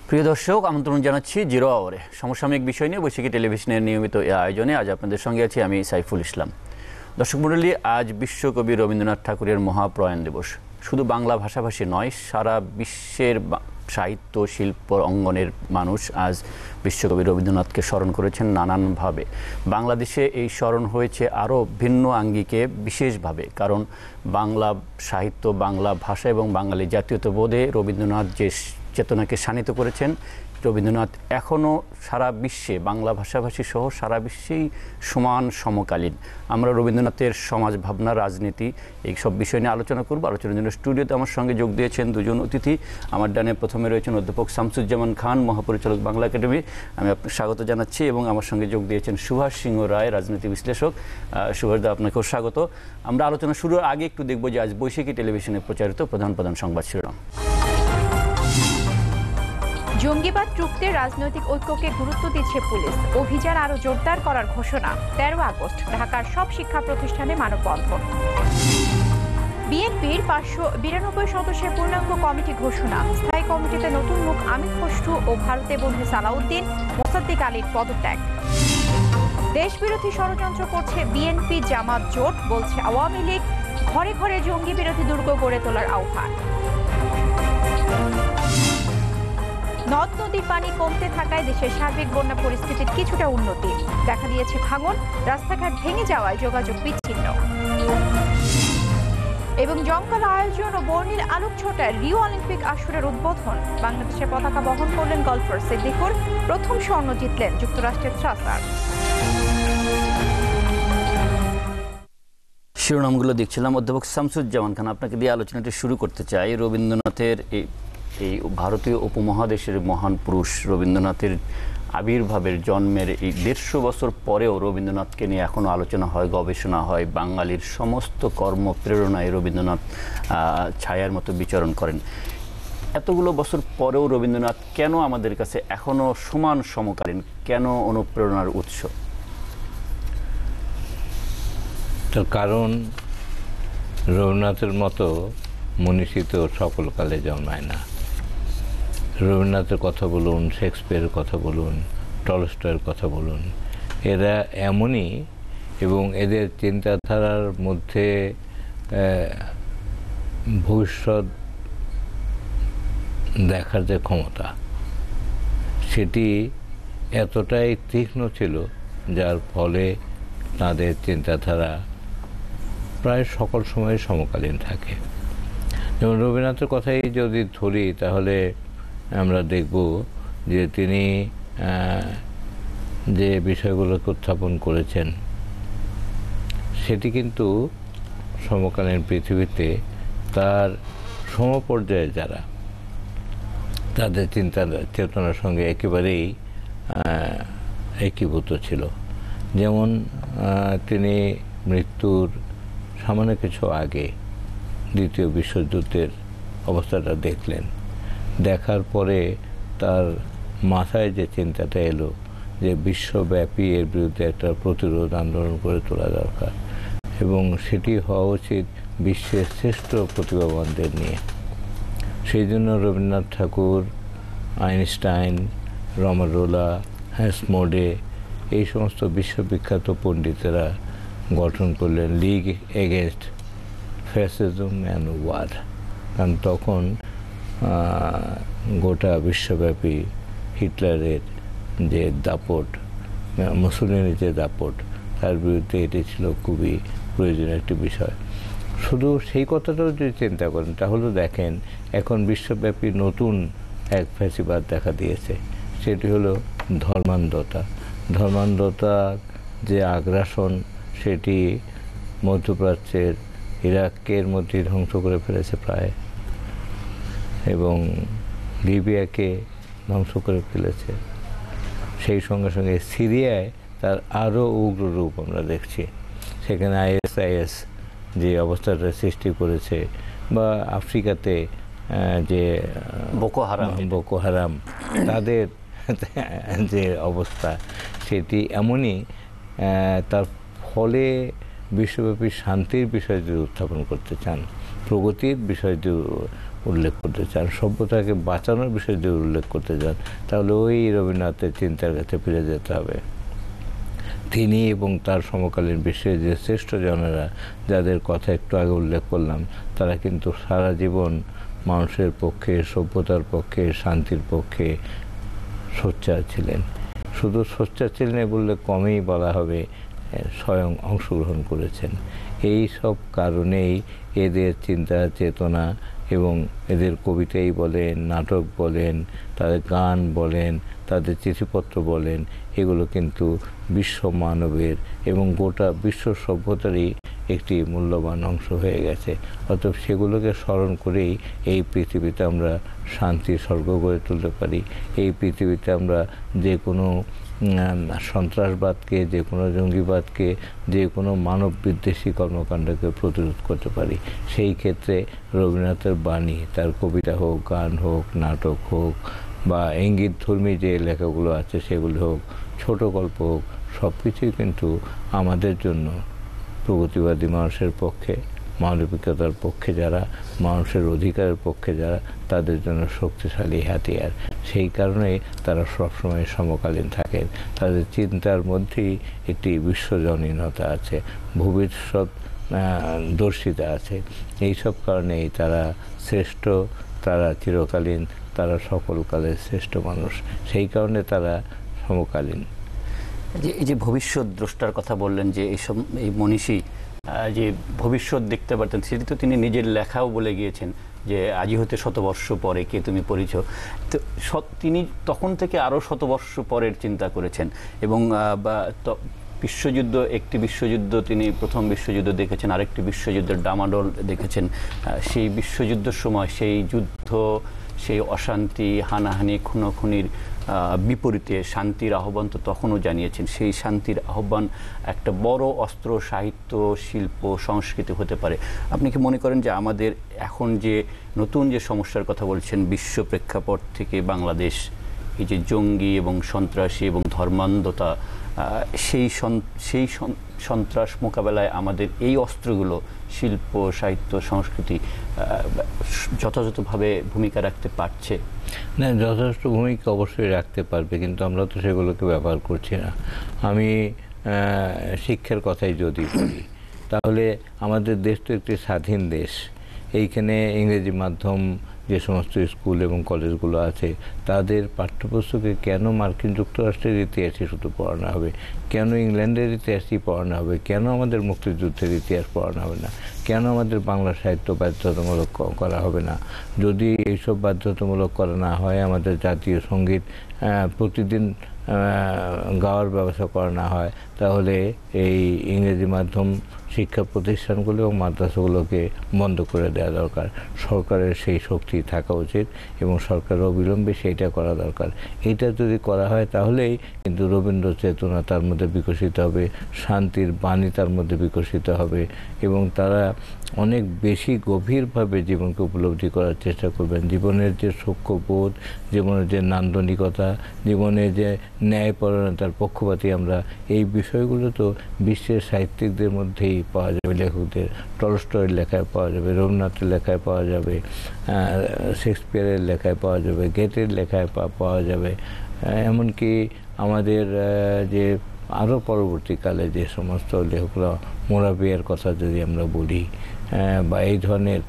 প্রিয় দর্শক, আমন্ত্রণ জানাচ্ছি জিরো আওয়ারে সমসাময়িক বিষয় নিয়ে বৈশাখী টেলিভিশনের নিয়মিত এই আয়োজনে। আজ আপনাদের সঙ্গে আছি আমি সাইফুল ইসলাম। দর্শক মণ্ডলী, আজ বিশ্বকবি রবীন্দ্রনাথ ঠাকুরের মহাপ্রয়াণ দিবস। শুধু বাংলা ভাষাভাষী নয়, সারা বিশ্বের সাহিত্য শিল্প অঙ্গনের মানুষ আজ বিশ্বকবি রবীন্দ্রনাথকে স্মরণ করেছেন নানানভাবে। বাংলাদেশে এই স্মরণ হয়েছে আরও ভিন্ন আঙ্গিকে, বিশেষভাবে, কারণ বাংলা সাহিত্য, বাংলা ভাষা এবং বাঙালি জাতীয়তাবোধে রবীন্দ্রনাথ যে চেতনাকে শানিত করেছেন, রবীন্দ্রনাথ এখনও সারা বিশ্বে, বাংলা ভাষাভাষী সহ সারা বিশ্বেই সমান সমকালীন। আমরা রবীন্দ্রনাথের সমাজ ভাবনা, রাজনীতি, এই সব বিষয় নিয়ে আলোচনা করব। আলোচনার জন্য স্টুডিওতে আমার সঙ্গে যোগ দিয়েছেন দুজন অতিথি। আমার ডানে প্রথমে রয়েছেন অধ্যাপক শামসুজ্জামান খান, মহাপরিচালক বাংলা একাডেমি, আমি আপনাকে স্বাগত জানাচ্ছি। এবং আমার সঙ্গে যোগ দিয়েছেন সুভাষ সিংহ রায়, রাজনীতি বিশ্লেষক। সুভাষদা, আপনাকেও স্বাগত। আমরা আলোচনা শুরুর আগে একটু দেখব যে আজ বৈশাখী টেলিভিশনে প্রচারিত প্রধান প্রধান সংবাদ শিরোনাম। জঙ্গিবাদ রুখতে রাজনৈতিক ঐক্যকে গুরুত্ব দিচ্ছে পুলিশ, অভিযান আরো জোরদার করার ঘোষণা। 13 আগস্ট ঢাকার সব শিক্ষা প্রতিষ্ঠানে মানববন্ধন। বিএনপির 592 সদস্যের পূর্ণাঙ্গ কমিটি ঘোষণা। স্থায়ী কমিটিতে নতুন মুখ আমির খসরু ও ভারতে বন্ধু সালাউদ্দিন, মোসাদ্দেক আলীর পদত্যাগ। দেশবিরোধী ষড়যন্ত্র করছে বিএনপি জামাত জোট, বলছে আওয়ামী লীগ। ঘরে ঘরে জঙ্গি বিরোধী দুর্গ গড়ে তোলার আহ্বান। নদ নদীর পানি কমতে থাকায় দেশের সার্বিক বন্যা পরিস্থিতির কিছুটা উন্নতি দেখা দিয়েছে। ভাঙন, রাস্তাঘাট ভেঙে যাওয়ায় যোগাযোগ বিচ্ছিন্ন। এবং জমকালো আয়োজন ও বর্ণিল আলোকছোটায় রিও অলিম্পিক আসরের উদ্বোধন। বাংলাদেশের পতাকা বহন করলেন গলফার সিদ্দিকুর, প্রথম স্বর্ণ জিতলেন যুক্তরাষ্ট্রের থ্রাসার। শিরোনামগুলো দেখছিলাম। অধ্যাপক শামসুজ্জামান খান, আপনাকে দিয়ে আলোচনাটি শুরু করতে চাই। রবীন্দ্রনাথের এই ভারতীয় উপমহাদেশের মহান পুরুষ রবীন্দ্রনাথের আবির্ভাবের, জন্মের এই 150 বছর পরেও রবীন্দ্রনাথকে নিয়ে এখনও আলোচনা হয়, গবেষণা হয়। বাঙালির সমস্ত কর্মপ্রেরণায় রবীন্দ্রনাথ ছায়ার মতো বিচরণ করেন। এতগুলো বছর পরেও রবীন্দ্রনাথ কেন আমাদের কাছে এখনও সমান সমকালীন, কেন অনুপ্রেরণার উৎস? তার কারণ রবীন্দ্রনাথের মতো মনীষী তো সকল কালে জন্মায় না। রবীন্দ্রনাথের কথা বলুন, শেক্সপিয়ারের কথা বলুন, টলস্টয়ের কথা বলুন, এরা এমনই, এবং এদের চিন্তাধারার মধ্যে ভবিষ্যৎ দেখার যে ক্ষমতা, সেটি এতটাই তীক্ষ্ণ ছিল, যার ফলে তাদের চিন্তাধারা প্রায় সকল সময় সমকালীন থাকে। যেমন রবীন্দ্রনাথের কথাই যদি ধরি, তাহলে আমরা দেখব যে তিনি যে বিষয়গুলোকে উত্থাপন করেছেন, সেটি কিন্তু সমকালীন পৃথিবীতে তার সমপর্যায়ে যারা, তাদের চিন্তা চেতনার সঙ্গে একেবারেই একীভূত ছিল। যেমন তিনি মৃত্যুর সামান্য কিছু আগে দ্বিতীয় বিশ্বযুদ্ধের অবস্থাটা দেখলেন। দেখার পরে তার মাথায় যে চিন্তাটা এলো যে বিশ্বব্যাপী এর বিরুদ্ধে একটা প্রতিরোধ আন্দোলন করে তোলা দরকার, এবং সেটি হওয়া উচিত বিশ্বের শ্রেষ্ঠ প্রতিভাবানদের নিয়ে। সেই জন্য রবীন্দ্রনাথ ঠাকুর, আইনস্টাইন, রমারোলা, হ্যান্সমোডে, এই সমস্ত বিশ্ববিখ্যাত পণ্ডিতেরা গঠন করলেন league against fascism and war. কারণ তখন গোটা বিশ্বব্যাপী হিটলারের যে দাপট, মুসলিনের যে দাপট, তার বিরুদ্ধে এটি ছিল খুবই প্রয়োজনীয় একটি বিষয়। শুধু সেই কথাটাও যদি চিন্তা করেন, তাহলে দেখেন এখন বিশ্বব্যাপী নতুন এক ফ্যাসিবাদ দেখা দিয়েছে। সেটি হলো ধর্মান্ধতা। ধর্মান্ধতার যে আগ্রাসন, সেটি মধ্যপ্রাচ্যের ইরাকের মধ্যে ধ্বংস করে ফেলেছে প্রায়, এবং লিবিয়াকে ধ্বংস করে ফেলেছে। সেই সঙ্গে সঙ্গে সিরিয়ায় তার আরও উগ্র রূপ আমরা দেখছি। সেখানে ISIS যে অবস্থাটা সৃষ্টি করেছে, বা আফ্রিকাতে যে বোকো হারাম তাদের যে অবস্থা, সেটি এমনই। তার ফলে বিশ্বব্যাপী শান্তির বিষয় যদি উত্থাপন করতে চান, প্রগতির বিষয় যদি উল্লেখ করতে চান, সভ্যতাকে বাঁচানোর বিষয়ে যদি উল্লেখ করতে চান, তাহলে ওই রবীন্দ্রনাথের চিন্তার কাছে ফিরে যেতে হবে। তিনি এবং তার সমকালীন বিশ্বের যে শ্রেষ্ঠ জনেরা, যাদের কথা একটু আগে উল্লেখ করলাম, তারা কিন্তু সারা জীবন মানুষের পক্ষে, সভ্যতার পক্ষে, শান্তির পক্ষে সোচ্চার ছিলেন। শুধু সোচ্চার ছিলেন বললে কমই বলা হবে, স্বয়ং অংশগ্রহণ করেছেন। এই সব কারণেই এদের চিন্তা চেতনা এবং এদের কবিতাই বলেন, নাটক বলেন, তাদের গান বলেন, তাদের চিঠিপত্র বলেন, এগুলো কিন্তু বিশ্ব মানবের এবং গোটা বিশ্ব সভ্যতারই একটি মূল্যবান অংশ হয়ে গেছে। অতএব সেগুলোকে স্মরণ করেই এই পৃথিবীতে আমরা শান্তির স্বর্গ গড়ে তুলতে পারি। এই পৃথিবীতে আমরা যে কোনো সন্ত্রাসবাদকে, যে কোনো জঙ্গিবাদকে, যে কোনো মানব বিদ্বেষী কর্মকাণ্ডকে প্রতিরোধ করতে পারি। সেই ক্ষেত্রে রবীন্দ্রনাথের বাণী, তার কবিতা হোক, গান হোক, নাটক হোক, বা ইঙ্গিতধর্মী যে লেখাগুলো আছে সেগুলো হোক, ছোট গল্প হোক, সব কিছুই কিন্তু আমাদের জন্য প্রগতিবাদী মানুষের পক্ষে, মানবিকতার পক্ষে যারা, মানুষের অধিকারের পক্ষে যারা, তাদের জন্য শক্তিশালী হাতিয়ার। সেই কারণেই তারা সবসময় সমকালীন থাকেন। তাদের চিন্তার মধ্যেই একটি বিশ্বজনীনতা আছে, ভবিষ্যৎ দর্শিতা আছে। এইসব কারণেই তারা শ্রেষ্ঠ, তারা চিরকালীন, তারা সকল কালের শ্রেষ্ঠ মানুষ। সেই কারণে তারা সমকালীন। এই যে ভবিষ্যৎ দ্রষ্টার কথা বললেন, যে এই মনীষী যে ভবিষ্যৎ দেখতে পারতেন, সেটি তো তিনি নিজের লেখাও বলে গিয়েছেন যে আজি হতে শতবর্ষ পরে কে তুমি পরিছ। তো তিনি তখন থেকে আরও শতবর্ষ পরের চিন্তা করেছেন এবং বিশ্বযুদ্ধ, একটি বিশ্বযুদ্ধ তিনি প্রথম বিশ্বযুদ্ধ দেখেছেন, আরেকটি বিশ্বযুদ্ধের ডামাডোল দেখেছেন। সেই বিশ্বযুদ্ধের সময় সেই যুদ্ধ, সেই অশান্তি, হানাহানি, খুনোখুনির বিপরীতে শান্তির আহ্বান তো তখনও জানিয়েছেন। সেই শান্তির আহ্বান একটা বড় অস্ত্র সাহিত্য, শিল্প, সংস্কৃতি হতে পারে। আপনি কি মনে করেন যে আমাদের এখন যে নতুন যে সমস্যার কথা বলছেন, বিশ্ব প্রেক্ষাপট থেকে বাংলাদেশ এই যে জঙ্গি এবং সন্ত্রাসী এবং ধর্মান্ধতা, সেই সন্ত্রাস মোকাবেলায় আমাদের এই অস্ত্রগুলো, শিল্প, সাহিত্য, সংস্কৃতি যথাযথভাবে ভূমিকা রাখতে পারছে? না, যথেষ্ট ভূমিকা অবশ্যই রাখতে পারবে, কিন্তু আমরা তো সেগুলোকে ব্যবহার করছি না। আমি শিক্ষার কথাই যদি বলি, তাহলে আমাদের দেশ তো একটি স্বাধীন দেশ। এইখানে ইংরেজি মাধ্যম যে সমস্ত স্কুল এবং কলেজগুলো আছে, তাদের পাঠ্যপুস্তকে কেন মার্কিন যুক্তরাষ্ট্রের ইতিহাসই শুধু পড়ানো হবে, কেন ইংল্যান্ডের ইতিহাসই পড়ানো হবে, কেন আমাদের মুক্তিযুদ্ধের ইতিহাস পড়ানো হবে না, কেন আমাদের বাংলা সাহিত্য বাধ্যতামূলক করা হবে না? যদি এইসব বাধ্যতামূলক করা না হয়, আমাদের জাতীয় সঙ্গীত প্রতিদিন গাওয়ার ব্যবস্থা করা না হয়, তাহলে এই ইংরেজি মাধ্যম শিক্ষা প্রতিষ্ঠানগুলো এবং মাদ্রাসাগুলোকে বন্ধ করে দেওয়া দরকার। সরকারের সেই শক্তি থাকা উচিত এবং সরকার অবিলম্বে সেইটা করা দরকার। এইটা যদি করা হয় তাহলেই কিন্তু রবীন্দ্র চেতনা তার মধ্যে বিকশিত হবে, শান্তির বাণী তার মধ্যে বিকশিত হবে এবং তারা অনেক বেশি গভীরভাবে জীবনকে উপলব্ধি করার চেষ্টা করবেন। জীবনের যে সূক্ষ্মবোধ, জীবনের যে নান্দনিকতা, জীবনের যে ন্যায়পরায়ণতার পক্ষপাতী আমরা, এই বিষয়গুলো তো বিশ্বের সাহিত্যিকদের মধ্যেই পাওয়া যাবে। লেখকদের টলস্টয়ের লেখায় পাওয়া যাবে, রবীন্দ্রনাথের লেখায় পাওয়া যাবে, শেক্সপিয়ারের লেখায় পাওয়া যাবে, গেটের লেখায় পাওয়া যাবে। এমনকি আমাদের যে আরও পরবর্তীকালে যে সমস্ত লেখকরা, মোরাবিয়ার কথা যদি আমরা বলি, বা এই ধরনের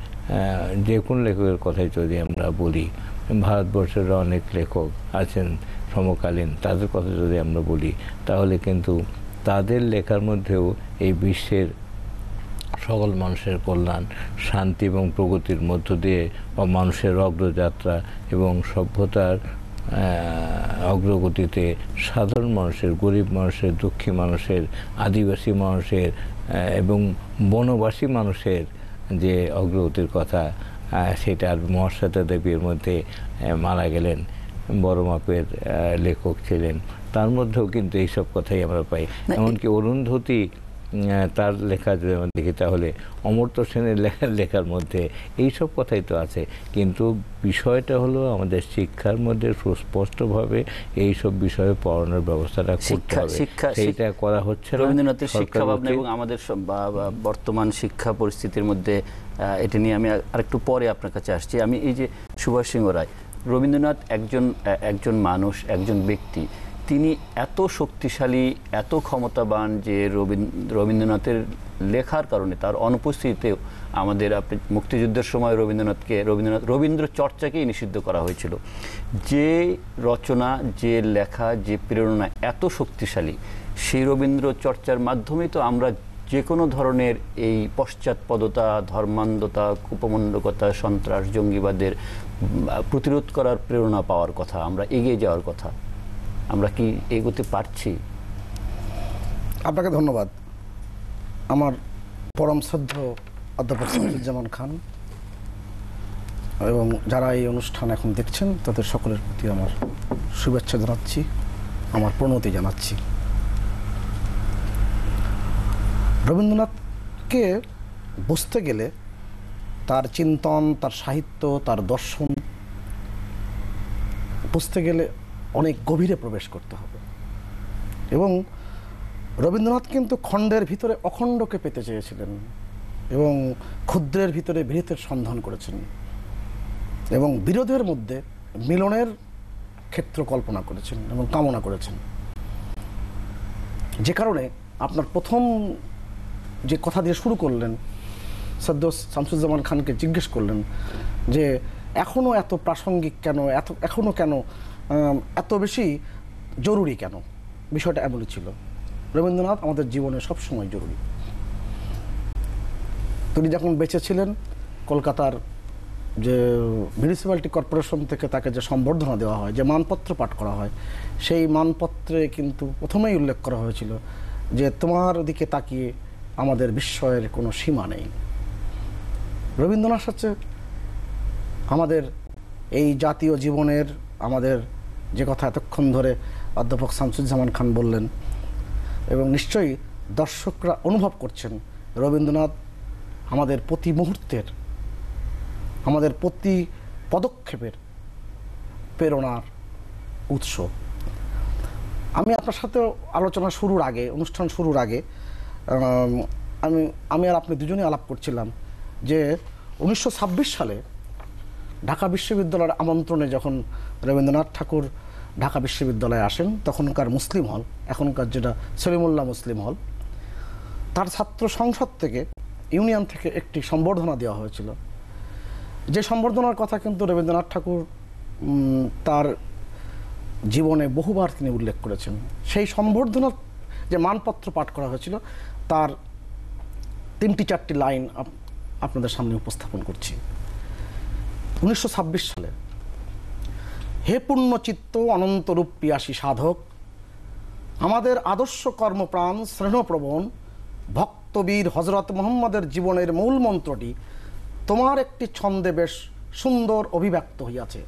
যে কোনো লেখকের কথাই যদি আমরা বলি, ভারতবর্ষের অনেক লেখক আছেন সমকালীন, তাদের কথা যদি আমরা বলি, তাহলে কিন্তু তাদের লেখার মধ্যেও এই বিশ্বের সকল মানুষের কল্যাণ, শান্তি এবং প্রগতির মধ্য দিয়ে বা মানুষের অগ্রযাত্রা এবং সভ্যতার অগ্রগতিতে সাধারণ মানুষের, গরিব মানুষের, দুঃখী মানুষের, আদিবাসী মানুষের এবং বনবাসী মানুষের যে অগ্রগতির কথা, সেটা আর মহাশ্বেতা দেবীর মধ্যে মারা গেলেন, বড় মাপের লেখক ছিলেন, তার মধ্যেও কিন্তু এইসব কথাই আমরা পাই। এমনকি অরুন্ধতী তার লেখা যদি আমরা দেখি তাহলে অমর্ত্য সেনের লেখার মধ্যে এইসব কথাই তো আছে, কিন্তু বিষয়টা হলো আমাদের শিক্ষার মধ্যে সুস্পষ্টভাবে এইসব বিষয়ে পড়ানোর ব্যবস্থাটা করতে হবে, সেইটা করা হচ্ছে না। রবীন্দ্রনাথের শিক্ষা ভাবনা এবং আমাদের বর্তমান শিক্ষা পরিস্থিতির মধ্যে এটা নিয়ে আমি আরেকটু পরে আপনার কাছে আসছি। আমি এই যে সুভাষ সিংহ রায়, রবীন্দ্রনাথ একজন মানুষ, একজন ব্যক্তি, তিনি এত শক্তিশালী, এত ক্ষমতাবান যে রবীন্দ্রনাথের লেখার কারণে, তার অনুপস্থিতিতেও আমাদের মুক্তিযুদ্ধের সময় রবীন্দ্র চর্চাকেই নিষিদ্ধ করা হয়েছিল। যে রচনা, যে লেখা, যে প্রেরণা এত শক্তিশালী, সেই রবীন্দ্র চর্চার মাধ্যমেই তো আমরা যে কোনো ধরনের এই পশ্চাৎপদতা, ধর্মান্ধতা, কুপমণ্ডকতা, সন্ত্রাস, জঙ্গিবাদের প্রতিরোধ করার প্রেরণা পাওয়ার কথা, আমরা এগিয়ে যাওয়ার কথা। আমরা কি এগোতে পারছি? আপনাকে ধন্যবাদ। আমার পরম শ্রদ্ধেয় অধ্যাপক শামসুজ্জামান খান এবং যারা এই অনুষ্ঠান এখন দেখছেন তাদের সকলের প্রতি আমার শুভেচ্ছা জানাচ্ছি, আমার প্রণতি জানাচ্ছি। রবীন্দ্রনাথকে বুঝতে গেলে তার চিন্তন, তার সাহিত্য, তার দর্শন বুঝতে গেলে অনেক গভীরে প্রবেশ করতে হবে। এবং রবীন্দ্রনাথ কিন্তু খণ্ডের ভিতরে অখণ্ডকে পেতে চেয়েছিলেন এবং ক্ষুদ্রের ভিতরে বৃহতের সন্ধান করেছেন এবং বিরোধের মধ্যে মিলনের ক্ষেত্র কল্পনা করেছেন এবং কামনা করেছেন। যে কারণে আপনার প্রথম যে কথা দিয়ে শুরু করলেন, সদ্য শামসুজ্জামান খানকে জিজ্ঞেস করলেন যে এখনও এত প্রাসঙ্গিক কেন, এখনও কেন এত বেশি জরুরি কেন? বিষয়টা এমনই ছিল। রবীন্দ্রনাথ আমাদের জীবনে সবসময় জরুরি। তিনি যখন বেঁচে ছিলেন, কলকাতার যে মিউনিসিপ্যালিটি কর্পোরেশন থেকে তাকে যে সম্বর্ধনা দেওয়া হয়, যে মানপত্র পাঠ করা হয়, সেই মানপত্রে কিন্তু প্রথমেই উল্লেখ করা হয়েছিল যে তোমার দিকে তাকিয়ে আমাদের বিস্ময়ের কোনো সীমা নেই। রবীন্দ্রনাথ হচ্ছে আমাদের এই জাতীয় জীবনের, আমাদের যে কথা এতক্ষণ ধরে অধ্যাপক শামসুজ্জামান খান বললেন এবং নিশ্চয়ই দর্শকরা অনুভব করছেন, রবীন্দ্রনাথ আমাদের প্রতি মুহূর্তের, আমাদের প্রতি পদক্ষেপের প্রেরণার উৎস। আমি আপনার সাথে আলোচনা শুরুর আগে, অনুষ্ঠান শুরুর আগে আমি আর আপনি দুজনেই আলাপ করছিলাম যে 1926 সালে ঢাকা বিশ্ববিদ্যালয়ের আমন্ত্রণে যখন রবীন্দ্রনাথ ঠাকুর ঢাকা বিশ্ববিদ্যালয়ে আসেন, তখনকার মুসলিম হল, এখনকার যেটা সলিমুল্লাহ মুসলিম হল, তার ছাত্র সংসদ থেকে, ইউনিয়ন থেকে একটি সম্বর্ধনা দেওয়া হয়েছিল। যে সম্বর্ধনার কথা কিন্তু রবীন্দ্রনাথ ঠাকুর তার জীবনে বহুবার তিনি উল্লেখ করেছেন। সেই সম্বর্ধনার যে মানপত্র পাঠ করা হয়েছিল তার 3-4টি লাইন আপনাদের সামনে উপস্থাপন করছি। 1926 সালে, হে পুণ্যচিত্ত অনন্তরূপ পিয়াসী সাধক, আমাদের আদর্শ কর্মপ্রাণ স্নেহপ্রবণ ভক্তবীর হজরত মোহাম্মদের জীবনের মূল মন্ত্রটি তোমার একটি ছন্দে বেশ সুন্দর অভিব্যক্ত হইয়াছে।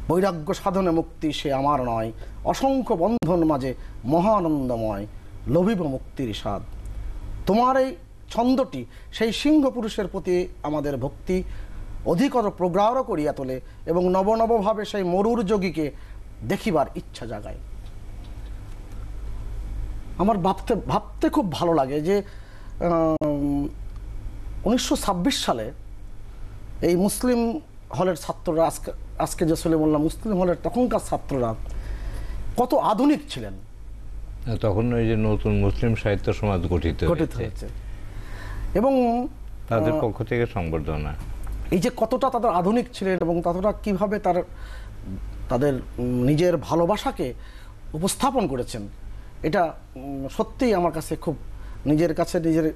বৈরাগ্য সাধনে মুক্তি সে আমার নয়, অসংখ্য বন্ধন মাঝে মহানন্দময়, লোভিব মুক্তির স্বাদ। তোমার এই ছন্দটি সেই সিংহ পুরুষের প্রতি আমাদের ভক্তি অধিকতর প্রগাঢ় করিয়া তোলে এবং নবনবভাবে সেই মরুর যোগীকে দেখিবার ইচ্ছা জাগায়। আমার ভাবতে খুব ভালো লাগে যে 1926 সালে এই মুসলিম হলের ছাত্ররা, আজকে যে সলিমুল্লাহ মুসলিম হলের তখনকার ছাত্ররা কত আধুনিক ছিলেন। তখন ওই যে নতুন মুসলিম সাহিত্য সমাজ গঠিত হয়েছে এবং তাদের পক্ষ থেকে সংবর্ধনা, এই যে কতটা তাদের আধুনিক ছিলেন এবং ততটা কিভাবে তাদের নিজের ভালোবাসাকে উপস্থাপন করেছেন, এটা সত্যিই আমার কাছে খুব নিজের কাছে নিজের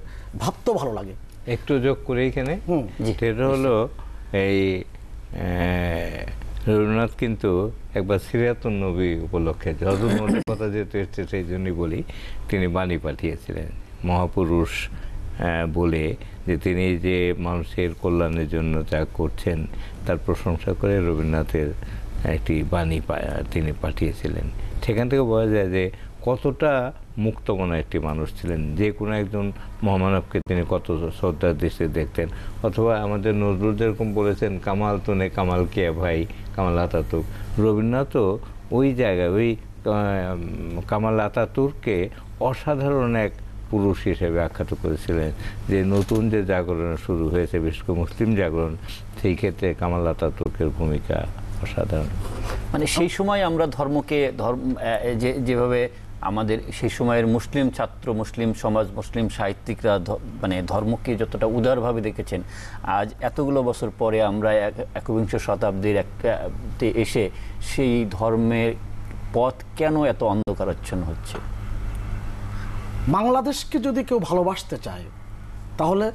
ভাবতেও ভালো লাগে। একটু যোগ করে এখানে যেটা হলো এই রবীন্দ্রনাথ কিন্তু একবার সিরাতুন নবী উপলক্ষে, হযরত নবীর কথা যেহেতু এসছে সেই জন্যই বলি, তিনি বাণী পাঠিয়েছিলেন মহাপুরুষ বলে, যে তিনি যে মানুষের কল্যাণের জন্য যা করছেন তার প্রশংসা করে রবীন্দ্রনাথের একটি বাণী তিনি পাঠিয়েছিলেন। সেখান থেকে বোঝা যায় যে কতটা মুক্তমনা একটি মানুষ ছিলেন। যে কোনো একজন মহামানবকে তিনি কত শ্রদ্ধার দৃষ্টিতে দেখতেন। অথবা আমাদের নজরুল যেরকম বলেছেন, কামাল তুনে কামাল কিয়া ভাই কামাল আতাতুর্ক, রবীন্দ্রনাথও ওই জায়গায় ওই কামাল আতাতুর্ককে অসাধারণ এক পুরুষ হিসেবে আখ্যাত করেছিলেন। যে নতুন যে জাগরণ শুরু হয়েছে, বিশেষ করে মুসলিম জাগরণ, সেই ক্ষেত্রে কামাল আতাতুর্কের ভূমিকা অসাধারণ। মানে সেই সময় আমরা ধর্মকে যেভাবে আমাদের সেই সময়ের মুসলিম ছাত্র, মুসলিম সমাজ, মুসলিম সাহিত্যিকরা মানে ধর্মকে যতটা উদারভাবে দেখেছেন, আজ এতগুলো বছর পরে আমরা একবিংশ শতাব্দীর একটাতে এসে সেই ধর্মের পথ কেন এত অন্ধকারাচ্ছন্ন হচ্ছে? বাংলাদেশকে যদি কেউ ভালোবাসতে চায় তাহলে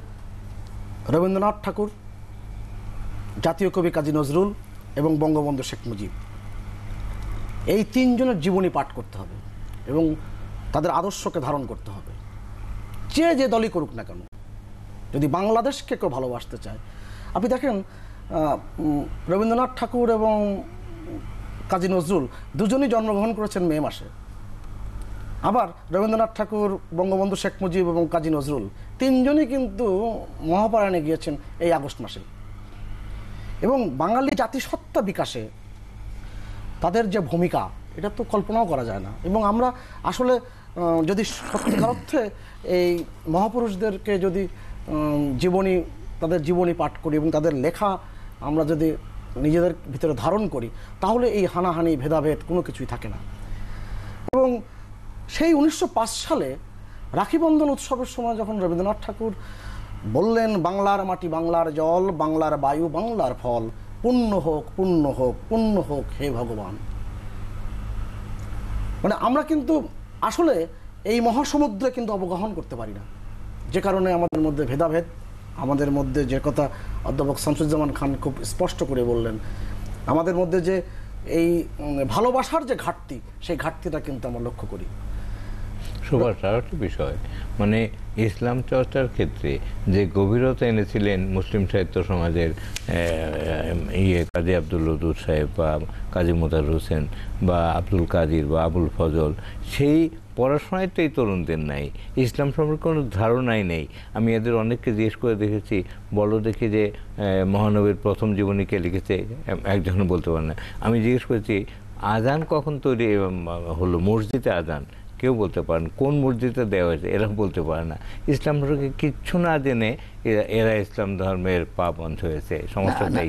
রবীন্দ্রনাথ ঠাকুর, জাতীয় কবি কাজী নজরুল এবং বঙ্গবন্ধু শেখ মুজিব, এই তিনজনের জীবনী পাঠ করতে হবে এবং তাদের আদর্শকে ধারণ করতে হবে। যে দলই করুক না কেন, যদি বাংলাদেশকে কেউ ভালোবাসতে চায়। আপনি দেখেন রবীন্দ্রনাথ ঠাকুর এবং কাজী নজরুল দুজনই জন্মগ্রহণ করেছেন মে মাসে। আবার রবীন্দ্রনাথ ঠাকুর, বঙ্গবন্ধু শেখ মুজিব এবং কাজী নজরুল তিনজনই কিন্তু মহাপরাণে গিয়েছেন এই আগস্ট মাসে। এবং বাঙালি জাতিসত্তা বিকাশে তাদের যে ভূমিকা, এটা তো কল্পনাও করা যায় না। এবং আমরা আসলে যদি সত্যিকার অর্থে এই মহাপুরুষদেরকে যদি তাদের জীবনী পাঠ করি এবং তাদের লেখা আমরা যদি নিজেদের ভিতরে ধারণ করি, তাহলে এই হানাহানি, ভেদাভেদ কোনো কিছুই থাকে না। এবং সেই 1905 সালে রাখি বন্ধন উৎসবের সময় যখন রবীন্দ্রনাথ ঠাকুর বললেন, বাংলার মাটি, বাংলার জল, বাংলার বায়ু, বাংলার ফল, পুণ্য হোক, পুণ্য হোক, পুণ্য হোক হে ভগবান। মানে আমরা কিন্তু আসলে এই মহাসমুদ্রে কিন্তু অবগাহন করতে পারি না, যে কারণে আমাদের মধ্যে ভেদাভেদ, আমাদের মধ্যে যে কথা অধ্যাপক শামসুজ্জামান খান খুব স্পষ্ট করে বললেন, আমাদের মধ্যে যে এই ভালোবাসার যে ঘাটতি, সেই ঘাটতিটা কিন্তু আমরা লক্ষ্য করি। সুভাষ, আর একটা বিষয়, মানে ইসলাম চর্চার ক্ষেত্রে যে গভীরতা এনেছিলেন মুসলিম সাহিত্য সমাজের কাজী আব্দুল ওদুদ সাহেব বা কাজী মোতার হোসেন বা আব্দুল কাদির বা আবুল ফজল, সেই পড়াশোনায় তো এই তরুণদের নাই, ইসলাম সম্পর্কে কোনো ধারণাই নেই। আমি এদের অনেককে জিজ্ঞেস করে দেখেছি, বলো দেখি যে মহানবীর প্রথম জীবনী কে লিখেছে, একজন বলতে পারে না। আমি জিজ্ঞেস করেছি আজান কখন তৈরি হলো, মসজিদে আজান, কেউ বলতে পারেন। কোন মসজিদে দেওয়া হয়েছে, এরা বলতে পারে না। ইসলাম সম্পর্কে কিচ্ছু না জেনে এরা ইসলাম ধর্মের পা বন্ধ হয়েছে, সমস্যাটাই।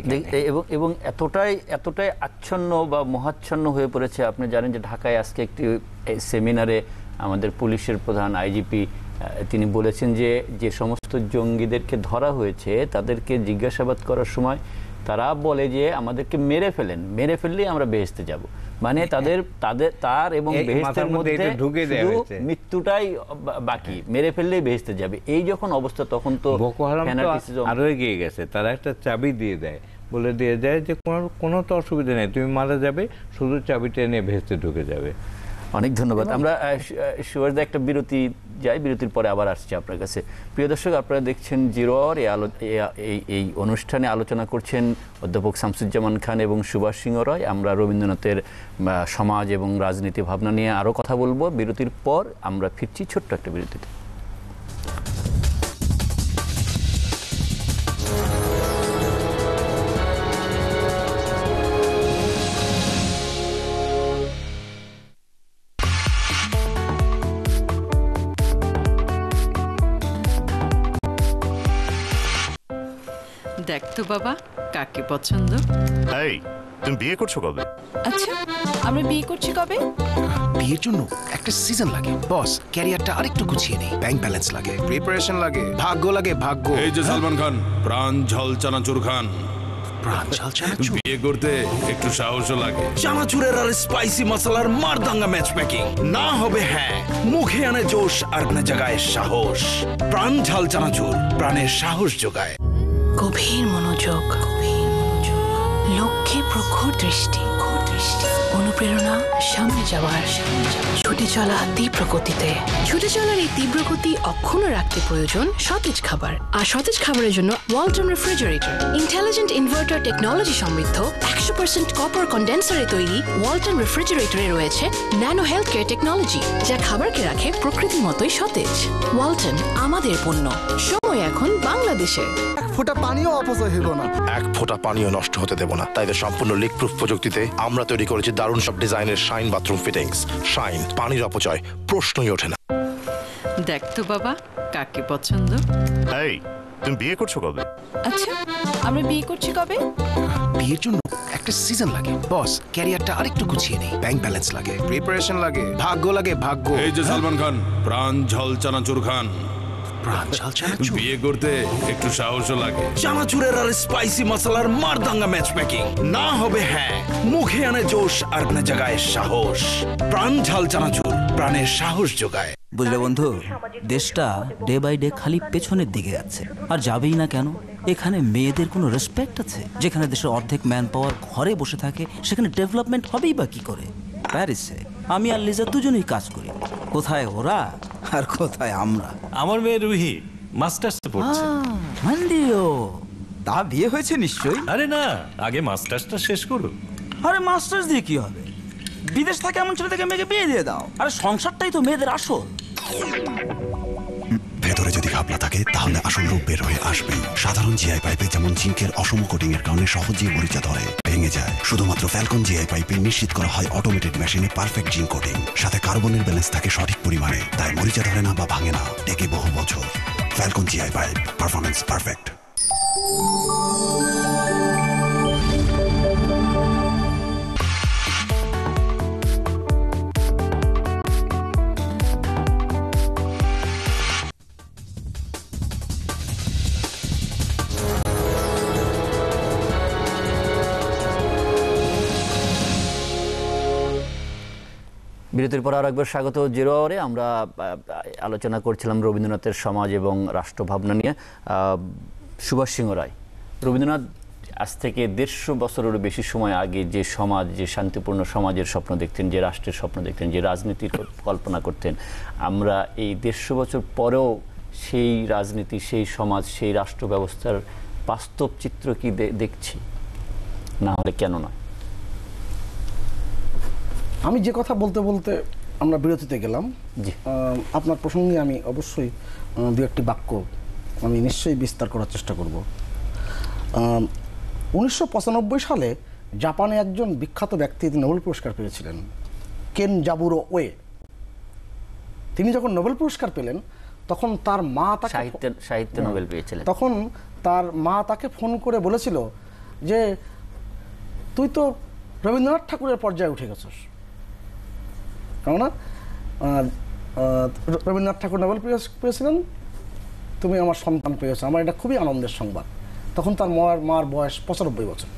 এবং এতটাই আচ্ছন্ন বা মহাচ্ছন্ন হয়ে পড়েছে। আপনি জানেন যে ঢাকায় আজকে একটি সেমিনারে আমাদের পুলিশের প্রধান আইজিপি তিনি বলেছেন যে সমস্ত জঙ্গিদেরকে ধরা হয়েছে তাদেরকে জিজ্ঞাসাবাদ করার সময় তারা বলে যে আমাদেরকে মেরে ফেললেই আমরা বেহেশতে যাব। মানে তার এবং বেহেশতের মধ্যে মৃত্যুটাই বাকি, মেরে ফেললেই বেহেশতে যাবে। এই যখন অবস্থা, তখন তো বoko haram আরো এগিয়ে গেছে। তারা একটা চাবি দিয়ে দেয়, বলে দিয়ে যায় যে কোনো তো অসুবিধা নেই, তুমি মারা যাবে, শুধু চাবিটা নিয়ে বেহেশতে ঢুকে যাবে। অনেক ধন্যবাদ। আমরা সুভাষদা একটা বিরতি যাই, বিরতির পরে আবার আসছি আপনার কাছে। প্রিয় দর্শক, আপনারা দেখছেন জিরো আওয়ার। এই অনুষ্ঠানে আলোচনা করছেন অধ্যাপক শামসুজ্জামান খান এবং সুভাষ সিংহ রয়। আমরা রবীন্দ্রনাথের সমাজ এবং রাজনীতি ভাবনা নিয়ে আরও কথা বলবো। বিরতির পর আমরা ফিরছি ছোট্ট একটা বিরতিতে। দেখ তো বাবা, কাকে পছন্দ। এই, তুমি বিয়ে করছো কবে? আচ্ছা, আমরা বিয়ে করছি কবে? বিয়ের জন্য একটা সিজন লাগে বস, ক্যারিয়ারটা আরেকটু গুছিয়ে নেই, ব্যাংক ব্যালেন্স লাগে, প্রিপারেশন লাগে, ভাগ্য লাগে, ভাগ্য। এই যে সালমান খান, প্রাণ ঝাল চানাচুর খান। প্রাণ ঝাল চানাচুর বিয়ে করতে একটু সাহসও লাগে। চানাচুরের আর স্পাইসি মশলার মারদাঙ্গা ম্যাচ মেকিং না হবে, হ্যাঁ, মুখে আনে জোশ আর জায়গায় সাহস। প্রাণ ঝাল চানাচুর প্রাণের সাহস যোগায়। গভীর মনোযোগ, লক্ষ্যে প্রখর দৃষ্টি, বৃষ্টি, অনুপ্রেরণা সামনে যাওয়ার, ছুটে চলা তীব্র গতিতে। ছুটে চলার এই তীব্র গতি অক্ষুণ্ণ রাখতে প্রয়োজন সতেজ খাবার, আর সতেজ খাবারের জন্য Walton refrigerator. Intelligent inverter technology সমৃদ্ধ 100% কপার কন্ডেন্সারে তৈরি ওয়ালটন রেফ্রিজারেটরে রয়েছে ন্যানো হেলথ কেয়ার টেকনোলজি, যা খাবারকে রাখে প্রকৃতির মতোই সতেজ। ওয়ালটন, আমাদের পণ্য। সময় এখন বাংলাদেশে। ফোঁটা পানিও অপচয় হইব না। এক ফোঁটা পানিও নষ্ট হতে দেব না। তাই তো সম্পূর্ণ লিক প্রুফ প্রযুক্তিতে আমরা তৈরি করেছি দারুণ সব ডিজাইনের শাইন বাথরুম ফিটিংস। শাইন, পানির অপচয় প্রশ্নই ওঠে না। দেখ তো বাবা, কাকে পছন্দ। এই, তুমি বিয়ে করছো কবে? আচ্ছা, আমরা বিয়ে করছি কবে? বিয়ের জন্য একটা সিজন লাগে বস। ক্যারিয়ারটা আরেকটু গুছিয়ে নেই। ব্যাংক ব্যালেন্স লাগে, প্রিপারেশন লাগে, ভাগ্য লাগে। ভাগ্য এই যে সালমান খান, প্রাণ ঝাল চানাচুর খান। প্রাণ ঝাল চানাচুর। বিয়ে করতে একটু সাহসও লাগে। চানাচুরের আর স্পাইসি মশলার মারদাঙ্গা ম্যাচ প্যাকিং। না হবে হ্যাঁ, মুখে আনে জোশ আর জাগায় সাহস। প্রাণ ঝাল চানাচুর প্রাণের সাহস যোগায়। বুঝলে বন্ধু, দেশটা ডে বাই ডে খালি পেছনের দিকে যাচ্ছে, আর যাবেই না কেন। এখানে মেয়েদের কোনো রেসপেক্ট আছে? যেখানে দেশের অর্ধেক ম্যান পাওয়ার ঘরে বসে থাকে, সেখানে ডেভেলপমেন্ট হবেই বা কি করে? প্যারিসে আমি আর লিজা দুজনেই কাজ করি। কোথায় ওরা আর কোথায় আমরা? আমার মেয়ে রুহি মাস্টার্সে পড়ছে। মান্দিও, তা বিয়ে হয়েছে নিশ্চয়ই? আরে না, আগে মাস্টার্সটা শেষ করো। আরে মাস্টার্স দিয়ে কি হবে? বিদেশ থেকে এমন ছেলে থেকে মেয়েকে বিয়ে দিয়ে দাও। আরে সংসারটাই তো মেয়েদের আসল। ভেতরে যদি ঘাপলা থাকে তাহলে আসল রূপ বের হয়ে আসবে। সাধারণ জিআই পাইপে যেমন জিঙ্কের অসম কোটিং এর কারণে সহজেই মরিচা ধরে, ভেঙে যায়, শুধুমাত্র ফ্যালকন জিআই পাইপে নিশ্চিত করা হয় অটোমেটেড মেশিনে পারফেক্ট জিঙ্ক কোটিং, সাথে কার্বনের ব্যালেন্স থাকে সঠিক পরিমাণে, তাই মরিচা ধরে না বা ভাঙে না, টেকে বহু বছর। Falcon GI pipe, performance perfect. বিরতির পর আর একবার স্বাগত জিরো আওয়ারে। আমরা আলোচনা করছিলাম রবীন্দ্রনাথের সমাজ এবং রাষ্ট্রভাবনা নিয়ে। সুভাষ সিংহ রায়, রবীন্দ্রনাথ আজ থেকে 150 বছরেরও বেশি সময় আগে যে সমাজ, যে শান্তিপূর্ণ সমাজের স্বপ্ন দেখতেন, যে রাষ্ট্রের স্বপ্ন দেখতেন, যে রাজনীতির কল্পনা করতেন, আমরা এই 150 বছর পরেও সেই রাজনীতি, সেই সমাজ, সেই রাষ্ট্র ব্যবস্থার বাস্তব চিত্র কি দেখছি? না হলে কেন নয়? আমি যে কথা বলতে বলতে আমরা বিরতিতে গেলাম, আপনার প্রসঙ্গে আমি অবশ্যই দু একটি বাক্য আমি নিশ্চয়ই বিস্তার করার চেষ্টা করব। 1995 সালে জাপানে একজন বিখ্যাত ব্যক্তি নোবেল পুরস্কার পেয়েছিলেন, কেন জাবুরো ওয়ে। তিনি যখন নোবেল পুরস্কার পেলেন তখন তার মা তাকে সাহিত্যে নোবেল পেয়েছিলেন। তখন তার মা তাকে ফোন করে বলেছিল যে তুই তো রবীন্দ্রনাথ ঠাকুরের পর্যায়ে উঠে গেছিস, কেননা রবীন্দ্রনাথ ঠাকুর নোবেল পেয়েছিলেন, তুমি আমার সন্তান পেয়েছো, আমার এটা খুবই আনন্দের সংবাদ। তখন তার মার বয়স 95 বছর।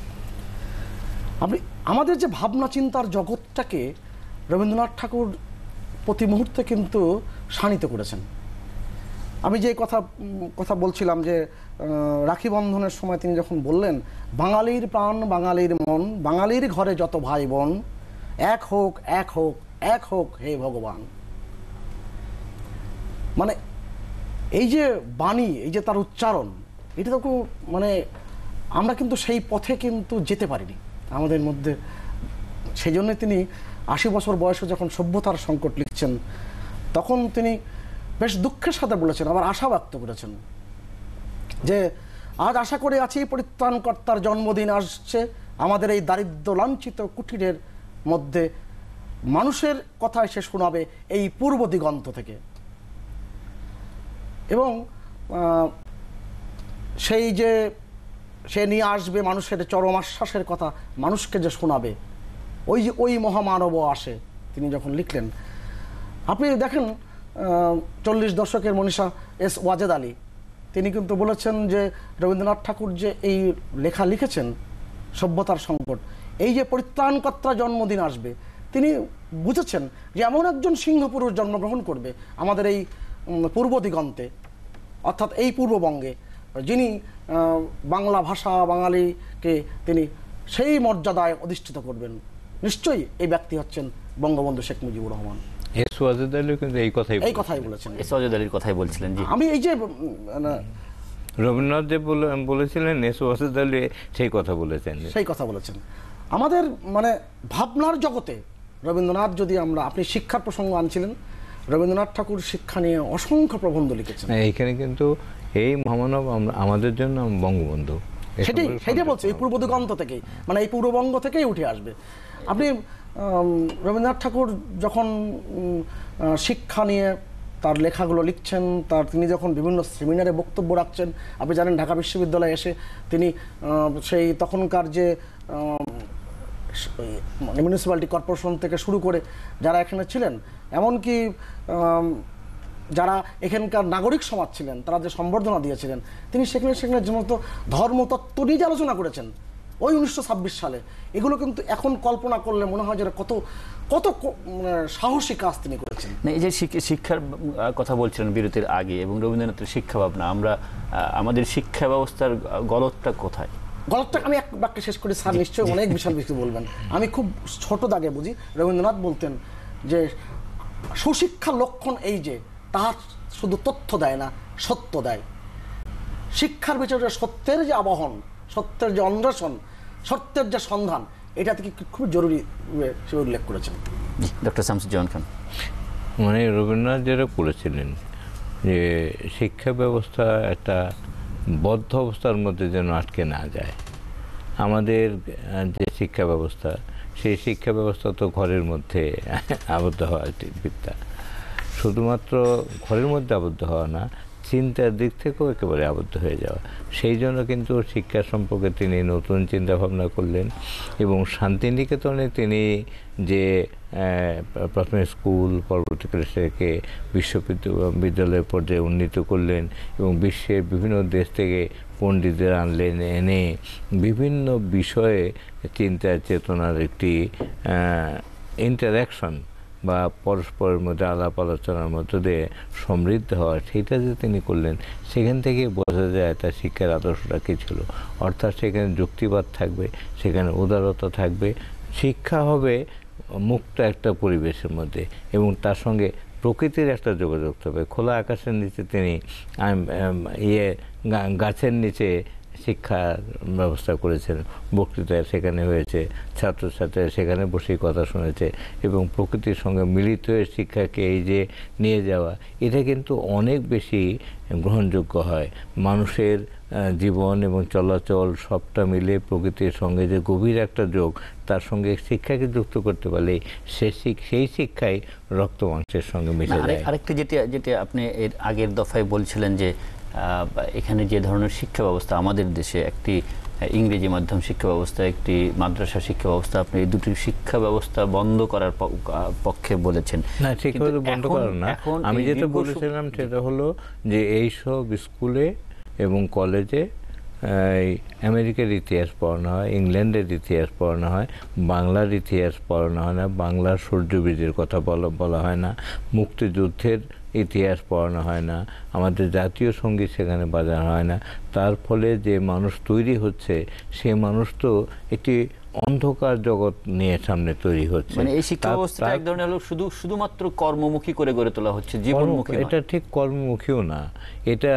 আপনি আমাদের যে ভাবনা চিন্তার জগৎটাকে রবীন্দ্রনাথ ঠাকুর প্রতি মুহূর্তে কিন্তু শানিত করেছেন। আমি যে কথা বলছিলাম যে রাখি বন্ধনের সময় তিনি যখন বললেন, বাঙালির প্রাণ বাঙালির মন, বাঙালির ঘরে যত ভাই বোন, এক হোক এক হোক এক হোক হে ভগবান। মানে এই যে বাণী, এই যে তার উচ্চারণ, এটা তো মানে আমরা কিন্তু সেই পথে কিন্তু যেতে পারিনি আমাদের মধ্যে। সেই জন্য তিনি 80 বছর বয়সে যখন সভ্যতার সংকট লিখছেন, তখন তিনি বেশ দুঃখের সাথে বলেছেন, আবার আশা ব্যক্ত করেছেন যে আজ আশা করে আছি পরিত্রাণকর্তার জন্মদিন আসছে, আমাদের এই দারিদ্র লাঞ্ছিত কুটিরের মধ্যে মানুষের কথা এসে শোনাবে এই পূর্ব দিগন্ত থেকে। এবং সেই যে সে নিয়ে আসবে মানুষের চরম আশ্বাসের কথা, মানুষকে যে শোনাবে, ওই মহামানব আসে, তিনি যখন লিখলেন। আপনি দেখেন 40 দশকের মনীষা এস ওয়াজেদ আলী, তিনি কিন্তু বলেছেন যে রবীন্দ্রনাথ ঠাকুর যে এই লেখা লিখেছেন সভ্যতার সংকট, এই যে পরিত্রাণকর্তা জন্মদিন আসবে, তিনি বুঝেছেন যে এমন একজন সিংহপুরুষ জন্মগ্রহণ করবে আমাদের এই পূর্ব দিগন্তে, অর্থাৎ এই পূর্ববঙ্গে, যিনি বাংলা ভাষা বাঙালিকে তিনি সেই মর্যাদায় অধিষ্ঠিত করবেন। নিশ্চয়ই এই ব্যক্তি হচ্ছেন বঙ্গবন্ধু শেখ মুজিবুর রহমান। এস ওয়াজেদ আলী কিন্তু এই কথাই বলেছেন, এস ওয়াজেদ আলীর কথাই বলছিলেন। জি, আমি এই যে রবীন্দ্রনাথ যে বলেছিলেন এস ওয়াজেদ আলী সেই কথা বলেছেন। আমাদের মানে ভাবনার জগতে রবীন্দ্রনাথ, যদি আপনি শিক্ষার প্রসঙ্গ আনছিলেন, রবীন্দ্রনাথ ঠাকুর শিক্ষা নিয়ে অসংখ্য প্রবন্ধ লিখেছেন। এইখানে কিন্তু এই মহামানব আমাদের জন্য বঙ্গবন্ধু, সেটাই বলছে, এই পূর্ব দিগন্ত থেকেই, মানে এই পূর্ববঙ্গ থেকেই উঠে আসবে। আপনি রবীন্দ্রনাথ ঠাকুর যখন শিক্ষা নিয়ে তার লেখাগুলো লিখছেন, তিনি যখন বিভিন্ন সেমিনারে বক্তব্য রাখছেন, আপনি জানেন ঢাকা বিশ্ববিদ্যালয়ে এসে তিনি সেই তখনকার যে মিউনিসিপ্যালিটি কর্পোরেশন থেকে শুরু করে যারা এখানে ছিলেন, এমনকি যারা এখানকার নাগরিক সমাজ ছিলেন, তারা যে সম্বর্ধনা দিয়েছিলেন, তিনি সেখানে যে মতো ধর্মতত্ত্ব নিয়ে আলোচনা করেছেন ওই 1926 সালে। এগুলো কিন্তু এখন কল্পনা করলে মনে হয় যে কত সাহসী কাজ তিনি করেছেন। এই যে শিক্ষার কথা বলছিলেন বিরতির আগে, এবং রবীন্দ্রনাথের শিক্ষা ভাবনা, আমাদের শিক্ষা ব্যবস্থার গলতটা কোথায়? গলতটা আমি এক বাক্যে শেষ করি, স্যার নিশ্চয়ই অনেক বিশাল কিছু বলবেন। আমি খুব ছোট দাগে বুঝি। রবীন্দ্রনাথ বলতেন যে সুশিক্ষার লক্ষণ এই যে তাহার শুধু তথ্য দেয় না, সত্য দেয়। শিক্ষার ভিতরে সত্যের যে আবাহন, সত্যের যে অন্বেষণ, সত্যের যে সন্ধান, এটা থেকে খুব জরুরি হিসেবে উল্লেখ করেছেন ডক্টর শামসুজ্জামান খান। মানে রবীন্দ্রনাথ যেটা বলেছিলেন যে শিক্ষা ব্যবস্থা একটা বদ্ধ অবস্থার মধ্যে যেন আটকে না যায়। আমাদের যে শিক্ষা ব্যবস্থা, সেই শিক্ষা ব্যবস্থা তো ঘরের মধ্যে আবদ্ধ হওয়া বিদ্যা, শুধুমাত্র ঘরের মধ্যে আবদ্ধ হওয়া না, চিন্তার দিক থেকেও একেবারে আবদ্ধ হয়ে যাওয়া। সেই জন্য কিন্তু শিক্ষা সম্পর্কে তিনি নতুন চিন্তা ভাবনা করলেন, এবং শান্তিনিকেতনে তিনি যে প্রথমে স্কুল, পরবর্তীকালে সেটাকে বিশ্ববিদ্যালয় পর্যায়ে উন্নীত করলেন, এবং বিশ্বের বিভিন্ন দেশ থেকে পণ্ডিতদের আনলেন, এনে বিভিন্ন বিষয়ে চিন্তা চেতনার একটি ইন্টারাকশন বা পরস্পরের মধ্যে আলাপ আলোচনার মধ্য দিয়ে সমৃদ্ধ হওয়া, সেটা যে তিনি করলেন, সেখান থেকে বোঝা যায় তার শিক্ষার আদর্শটা কী ছিল। অর্থাৎ সেখানে যুক্তিবাদ থাকবে, সেখানে উদারতা থাকবে, শিক্ষা হবে মুক্ত একটা পরিবেশের মধ্যে, এবং তার সঙ্গে প্রকৃতির একটা যোগাযোগ থাকবে। খোলা আকাশের নিচে তিনি গাছের নিচে শিক্ষার ব্যবস্থা করেছেন, বক্তৃতা সেখানে হয়েছে, ছাত্রছাত্রীরা সেখানে বসেই কথা শুনেছে, এবং প্রকৃতির সঙ্গে মিলিত হয়ে শিক্ষাকে এই যে নিয়ে যাওয়া, এটা কিন্তু অনেক বেশি গ্রহণযোগ্য হয়। মানুষের জীবন এবং চলাচল সবটা মিলে প্রকৃতির সঙ্গে যে গভীর একটা যোগ, তার সঙ্গে শিক্ষাকে যুক্ত করতে পারলে সেই শিক্ষাই রক্ত মাংসের সঙ্গে মিশে যায়। আরেকটি যেটা আপনি এর আগের দফায় বলছিলেন যে এখানে যে ধরনের শিক্ষা ব্যবস্থা আমাদের দেশে, একটি ইংরেজি মাধ্যম শিক্ষা ব্যবস্থা, একটি মাদ্রাসা শিক্ষা ব্যবস্থা, আপনি এই দুটি শিক্ষা ব্যবস্থা বন্ধ করার পক্ষে বলেছেন। না, ঠিক বন্ধ করার না, আমি যেটা বলেছিলাম সেটা হলো যে এইসব স্কুলে এবং কলেজে আমেরিকার ইতিহাস পড়ানো হয়, ইংল্যান্ডের ইতিহাস পড়ানো হয়, বাংলার ইতিহাস পড়ানো হয় না, বাংলার সূর্যবীজের কথা বলা হয় না, মুক্তিযুদ্ধের ইতিহাস পড়ানো হয় না, আমাদের জাতীয় সঙ্গীত সেখানে বাজানো হয় না। তার ফলে যে মানুষ তৈরি হচ্ছে, সে মানুষ তো একটি অন্ধকার জগৎ নিয়ে সামনে তৈরি হচ্ছে। মানে এই শিক্ষা ব্যবস্থাটা এক ধরনের হলো শুধুমাত্র কর্মমুখী করে গড়ে তোলা হচ্ছে, জীবনমুখী। এটা ঠিক কর্মমুখীও না, এটা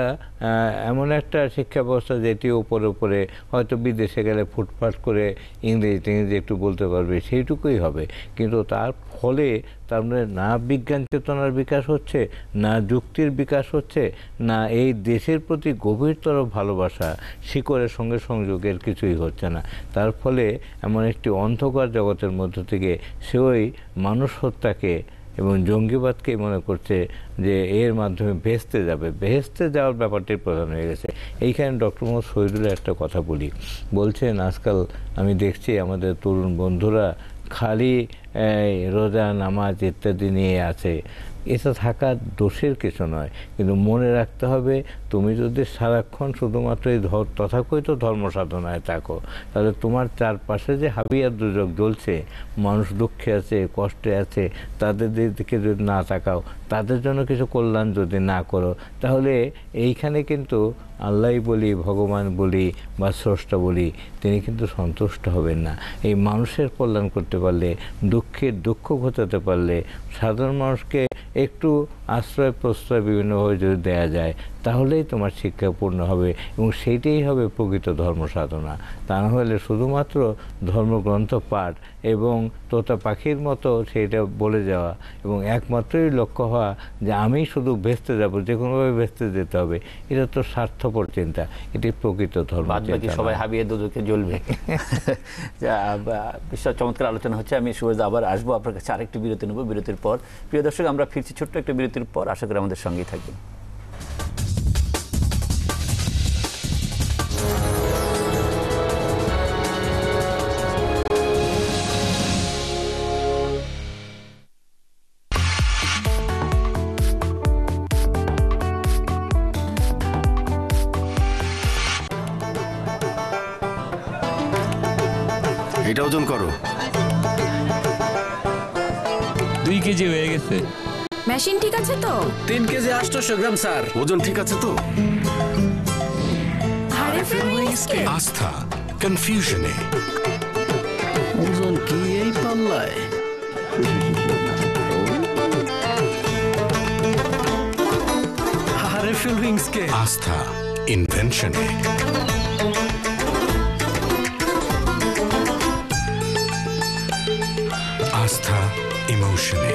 এমন একটা শিক্ষা ব্যবস্থা যেটি উপরে হয়তো বিদেশে গেলে ফুটফাট করে ইংরেজি একটু বলতে পারবে, সেইটুকুই হবে, কিন্তু তার ফলে তার মানে না বিজ্ঞান চেতনার বিকাশ হচ্ছে, না যুক্তির বিকাশ হচ্ছে, না এই দেশের প্রতি গভীরতর ভালোবাসা, শিকড়ের সঙ্গে সংযোগের কিছুই হচ্ছে না। তার ফলে এমন একটি অন্ধকার জগতের মধ্য থেকে সে ওই মানুষ হত্যাকে এবং জঙ্গিবাদকে মনে করছে যে এর মাধ্যমে বেহেশতে যাওয়ার ব্যাপারটি প্রধান হয়ে গেছে। এইখানে ডক্টর মোহাম্মদ শহীদুল্লাহ একটা কথা বলছেন, আজকাল আমি দেখছি আমাদের তরুণ বন্ধুরা খালি রোজা, নামাজ ইত্যাদি নিয়ে আছে। এটা থাকার দোষের কিছু নয়, কিন্তু মনে রাখতে হবে, তুমি যদি সারাক্ষণ শুধুমাত্র এই তথাকথিত ধর্ম সাধনায় থাকো, তাহলে তোমার চারপাশে যে হাবিয়ার দুর্যোগ জ্বলছে, মানুষ দুঃখে আছে, কষ্টে আছে, তাদের দিকে যদি না তাকাও, তাদের জন্য কিছু কল্যাণ যদি না করো, তাহলে এইখানে কিন্তু আল্লাহই বলি, ভগবান বলি বা স্রষ্টা বলি, তিনি কিন্তু সন্তুষ্ট হবেন না। এই মানুষের কল্যাণ করতে পারলে, দুঃখের দুঃখ ঘটাতে পারলে, সাধারণ মানুষকে একটু আশ্রয় প্রশ্রয় বিভিন্নভাবে যদি দেয়া যায়, তাহলেই তোমার শিক্ষা পূর্ণ হবে এবং সেইটাই হবে প্রকৃত ধর্ম সাধনা। তা না হলে শুধুমাত্র ধর্মগ্রন্থ পাঠ এবং তোতা পাখির মতো সেইটা বলে যাওয়া এবং একমাত্রই লক্ষ্য হওয়া যে আমি শুধু ভেস্তে যাব, যে কোনোভাবে ভেস্তে যেতে হবে, এটা তো স্বার্থপর চিন্তা। এটি প্রকৃত ধর্ম। সবাই হাবিয়ে দুদকে জ্বলবে। বিশাল চমৎকার আলোচনা হচ্ছে। আমি সুরজ আবার আসবো আপনার কাছে, আরেকটি বিরতি নেব। বিরতির পর প্রিয় দর্শক আমরা ফিরছি ছোট্ট একটা বিরতির পর। আশা করি আমাদের সঙ্গেই থাকবেন। এটা ওজন করো। 2 কেজি হয়ে গেছে। মেশিন ঠিক আছে তো? 3 কেজি 800 গ্রাম স্যার। ওজন ঠিক আছে তো? আস্থা কনফিউশনে। ওজন কি এই পাল্লায়? আরএফএল উইংস কে। আস্থা ইনভেনশনে। আস্থা ইমোশনে।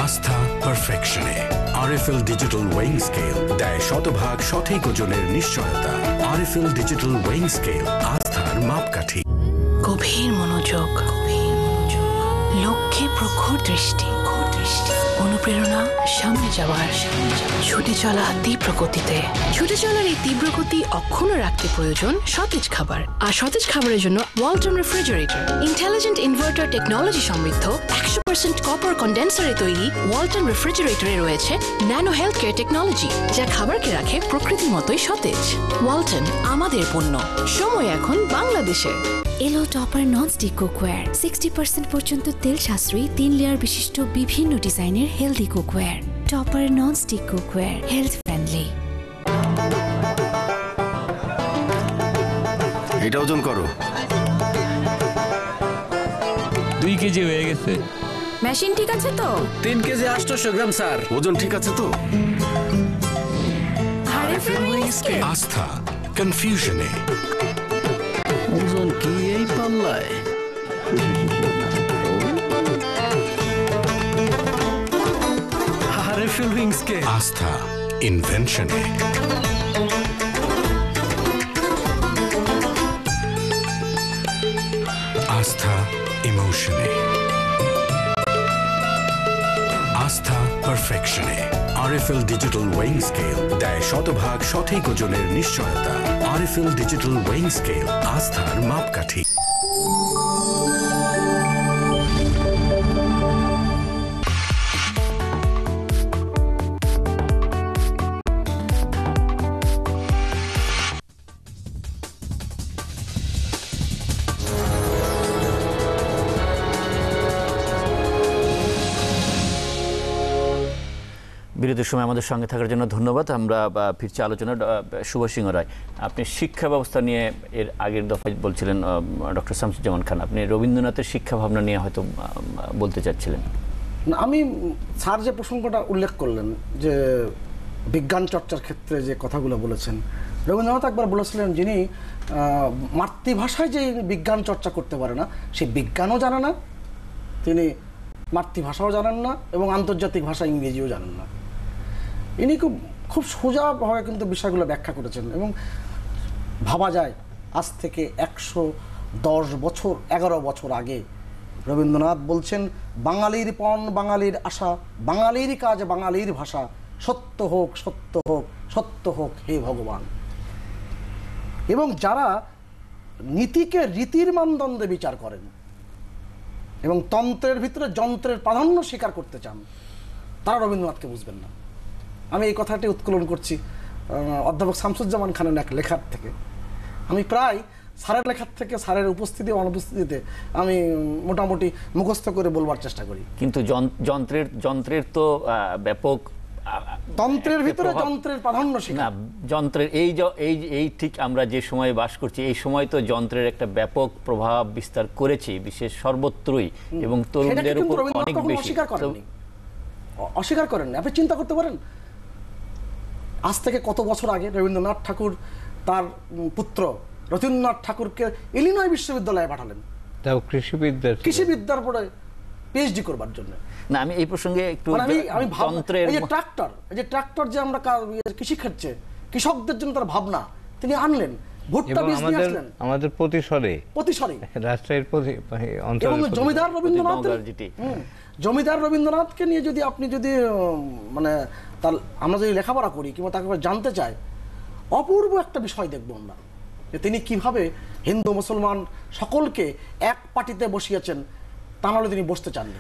আস্থা পারফেকশনে। আরএফএল ডিজিটাল ওয়েইং স্কেল দেয় শতভাগ সঠিক ওজনের নিশ্চয়তা। আরএফএল ডিজিটাল ওয়েইং স্কেল, আস্থার মাপকাঠি। গভীর মনোযোগ, লক্ষ্যে প্রখর দৃষ্টি, অনুপ্রেরণা সামনে যাওয়ার, ছুটে চলা তীব্র গতিতে। ছুটে চলার এই তীব্র গতি অক্ষুণ্ণ রাখতে প্রয়োজন সতেজ খাবার। আর সতেজ খাবারের জন্য Walton refrigerator. Intelligent inverter technology সমৃদ্ধ 100% কপার কন্ডেন্সারে তৈরি ওয়ালটন রেফ্রিজারেটরে রয়েছে ন্যানো হেলথ কেয়ার টেকনোলজি, যা খাবারকে রাখে প্রকৃতির মতোই সতেজ। ওয়ালটন, আমাদের পণ্য। সময় এখন বাংলাদেশে। এলো টপার ননস্টিক কুকওয়্যার। 60% পর্যন্ত তেল সাশ্রয়ী 3 লেয়ার বিশিষ্ট বিভিন্ন ডিজাইনের healthy cookware. Topper nonstick cookware, health friendly. এটা ওজন করো। 2 কেজি হয়ে গেছে। মেশিন ঠিক আছে তো? 3 কেজি 800 গ্রাম স্যার। ওজন ঠিক আছে তো? আরএফএল উইংস কে। আস্থা কনফিউশনে। ওজন কি এই পাল্লায়? আরএফএল উইংস কে। আস্থা ইনভেনশনে। আস্থা ইমোশনে। আস্থা পারফেকশনে। আরএফএল ডিজিটাল ওয়েইং স্কেল দেয় শতভাগ সঠিক ওজনের নিশ্চয়তা। আরএফএল ডিজিটাল ওয়েইং স্কেল, আস্থার মাপকাঠি। বিরতির সময় আমাদের সঙ্গে থাকার জন্য ধন্যবাদ। আমরা ফিরছি আলোচনা। শুভ সিংহ রায়, আপনি শিক্ষা ব্যবস্থা নিয়ে এর আগের দফায় বলছিলেন, ডক্টর শামসুজ্জামান খান আপনি রবীন্দ্রনাথের শিক্ষা ভাবনা নিয়ে হয়তো বলতে চাচ্ছিলেন। আমি স্যার যে প্রসঙ্গটা উল্লেখ করলেন যে বিজ্ঞান চর্চার ক্ষেত্রে যে কথাগুলো বলেছেন, রবীন্দ্রনাথ একবার বলেছিলেন যিনি মাতৃভাষায় যে বিজ্ঞান চর্চা করতে পারে না, সে বিজ্ঞানও জানে না, তিনি মাতৃভাষাও জানেন না এবং আন্তর্জাতিক ভাষা ইংরেজিও জানেন না। ইনি খুব সোজাভাবে কিন্তু বিষয়গুলো ব্যাখ্যা করেছেন এবং ভাবা যায় আজ থেকে 110 বছর 11 বছর আগে রবীন্দ্রনাথ বলছেন, বাঙালির পণ বাঙালির আশা, বাঙালির কাজ বাঙালির ভাষা, সত্য হোক সত্য হোক সত্য হোক হে ভগবান। এবং যারা নীতিকে রীতির মানদণ্ডে বিচার করেন এবং তন্ত্রের ভিতরে যন্ত্রের প্রাধান্য স্বীকার করতে চান, তারা রবীন্দ্রনাথকে বুঝবেন না। আমি এই কথাটি উৎকলন করছি অধ্যাপক শামসুজ্জামান খানের এক লেখার থেকে। আমি প্রায় স্যারের লেখার থেকে স্যারের উপস্থিতি অনুপস্থিতিতে আমি মোটামুটি মুখস্থ করে বলবার চেষ্টা করি। কিন্তু যন্ত্রের তো ব্যাপক তন্ত্রের ভিতরে যন্ত্রের প্রাধান্য না, যন্ত্রের এই ঠিক আমরা যে সময়ে বাস করছি এই সময় তো যন্ত্রের একটা ব্যাপক প্রভাব বিস্তার করেছে বিশেষ সর্বত্রই, এবং তরুণদের উপর অনেক বেশি। অস্বীকার করেন না। আপনি চিন্তা করতে পারেন আজ থেকে কত বছর আগে রবীন্দ্রনাথ ঠাকুর তার পুত্র রবীন্দ্রনাথ ঠাকুরকে ইলিনয় বিশ্ববিদ্যালয়ে পাঠালেন, তাও কৃষিবিদ্যার পরে পিএইচডি করবার জন্য। না, আমি এই প্রসঙ্গে একটু আমি যন্ত্রের এই যে ট্রাক্টর যে আমরা কৃষি ক্ষেত্রে কৃষকদের জন্য তার ভাবনা তিনি আনলেন, ভুট্টা বীজ নিয়ে আসলেন আমাদের প্রতিসরে রাষ্ট্রের এবং জমিদার রবীন্দ্রনাথকে নিয়ে যদি আপনি যদি মানে তার আমরা যদি লেখাপড়া করি কিংবা তাকে জানতে চাই, অপূর্ব একটা বিষয় দেখবো আমরা যে তিনি কিভাবে হিন্দু মুসলমান সকলকে এক পার্টিতে বসিয়েছেন, তা নাহলে তিনি বসতে চাননি।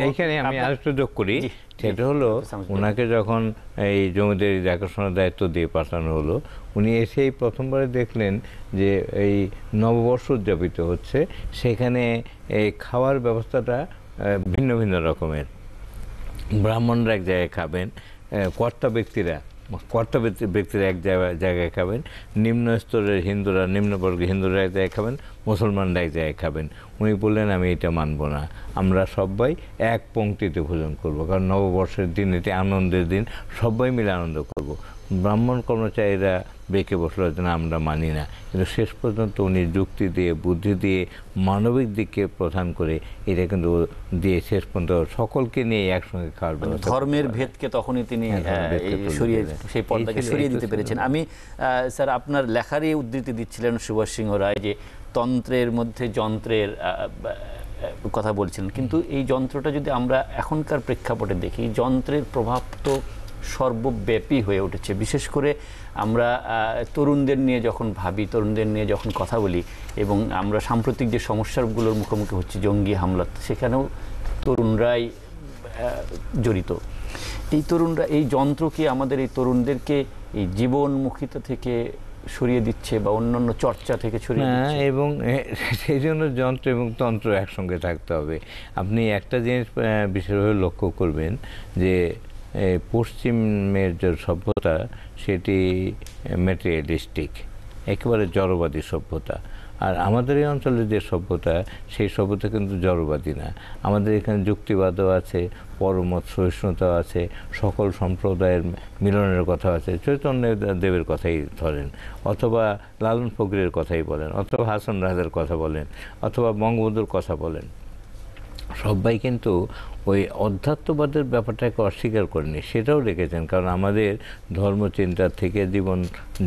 এইখানে আমি আরেকটু যোগ করি, সেটা হলো ওনাকে যখন এই জমিদারি দেখাশোনার দায়িত্ব দিয়ে পাঠানো হলো, উনি এসেই প্রথমবারে দেখলেন যে এই নববর্ষ উদযাপিত হচ্ছে, সেখানে এই খাওয়ার ব্যবস্থাটা ভিন্ন ভিন্ন রকমের। ব্রাহ্মণরা এক জায়গায় খাবেন, কর্তা ব্যক্তিরা এক জায়গায় খাবেন, নিম্ন স্তরের হিন্দুরা নিম্নবর্গের হিন্দুরা এক জায়গায় খাবেন, মুসলমানরা এক জায়গায় খাবেন। উনি বললেন আমি এটা মানব না, আমরা সবাই এক পংক্তিতে ভোজন করব, কারণ নববর্ষের দিন এটি আনন্দের দিন, সবাই মিলে আনন্দ করব। ব্রাহ্মণ কর্মচারীরা বেঁকে বসলো যেন আমরা মানি না, কিন্তু শেষ পর্যন্ত উনি যুক্তি দিয়ে বুদ্ধি দিয়ে মানবিক দিককে প্রধান করে এটা কিন্তু দিয়ে শেষ পর্যন্ত সকলকে নিয়ে একসঙ্গে খাওয়ার ব্যবস্থা, ধর্মের ভেদকে তখনই তিনি সেই পর্দাকে সরিয়ে দিতে পেরেছেন। আমি স্যার আপনার লেখারই উদ্ধৃতি দিচ্ছিলেন সুভাষ সিংহ রায় যে তন্ত্রের মধ্যে যন্ত্রের কথা বলছিলেন, কিন্তু এই যন্ত্রটা যদি আমরা এখনকার প্রেক্ষাপটে দেখি, যন্ত্রের প্রভাব তো সর্বব্যাপী হয়ে উঠেছে। বিশেষ করে আমরা তরুণদের নিয়ে যখন ভাবি, তরুণদের নিয়ে যখন কথা বলি, এবং আমরা সাম্প্রতিক যে সমস্যাগুলোর মুখোমুখি হচ্ছে জঙ্গি হামলা, সেখানেও তরুণরাই জড়িত। এই তরুণরা এই যন্ত্র কি আমাদের এই তরুণদেরকে এই জীবনমুখিতা থেকে সরিয়ে দিচ্ছে বা অন্যান্য চর্চা থেকে সরিয়ে দিচ্ছে? এবং সেই জন্য যন্ত্র এবং তন্ত্র একসঙ্গে থাকতে হবে। আপনি একটা জিনিস বিশেষভাবে লক্ষ্য করবেন যে পশ্চিমের যে সভ্যতা সেটি ম্যাটেরিয়ালিস্টিক, একেবারে জড়বাদী সভ্যতা, আর আমাদের এই অঞ্চলের যে সভ্যতা সেই সভ্যতা কিন্তু জড়বাদী না। আমাদের এখানে যুক্তিবাদও আছে, পরমত সহিষ্ণুতাও আছে, সকল সম্প্রদায়ের মিলনের কথা আছে, চৈতন্য দেবের কথাই ধরেন, অথবা লালন ফকিরের কথাই বলেন, অথবা হাসান রাজার কথা বলেন, অথবা বঙ্গবন্ধুর কথা বলেন, সবাই কিন্তু ওই অধ্যাত্মবাদের ব্যাপারটাকে অস্বীকার করেনি, সেটাও রেখেছেন। কারণ আমাদের ধর্মচিন্তার থেকে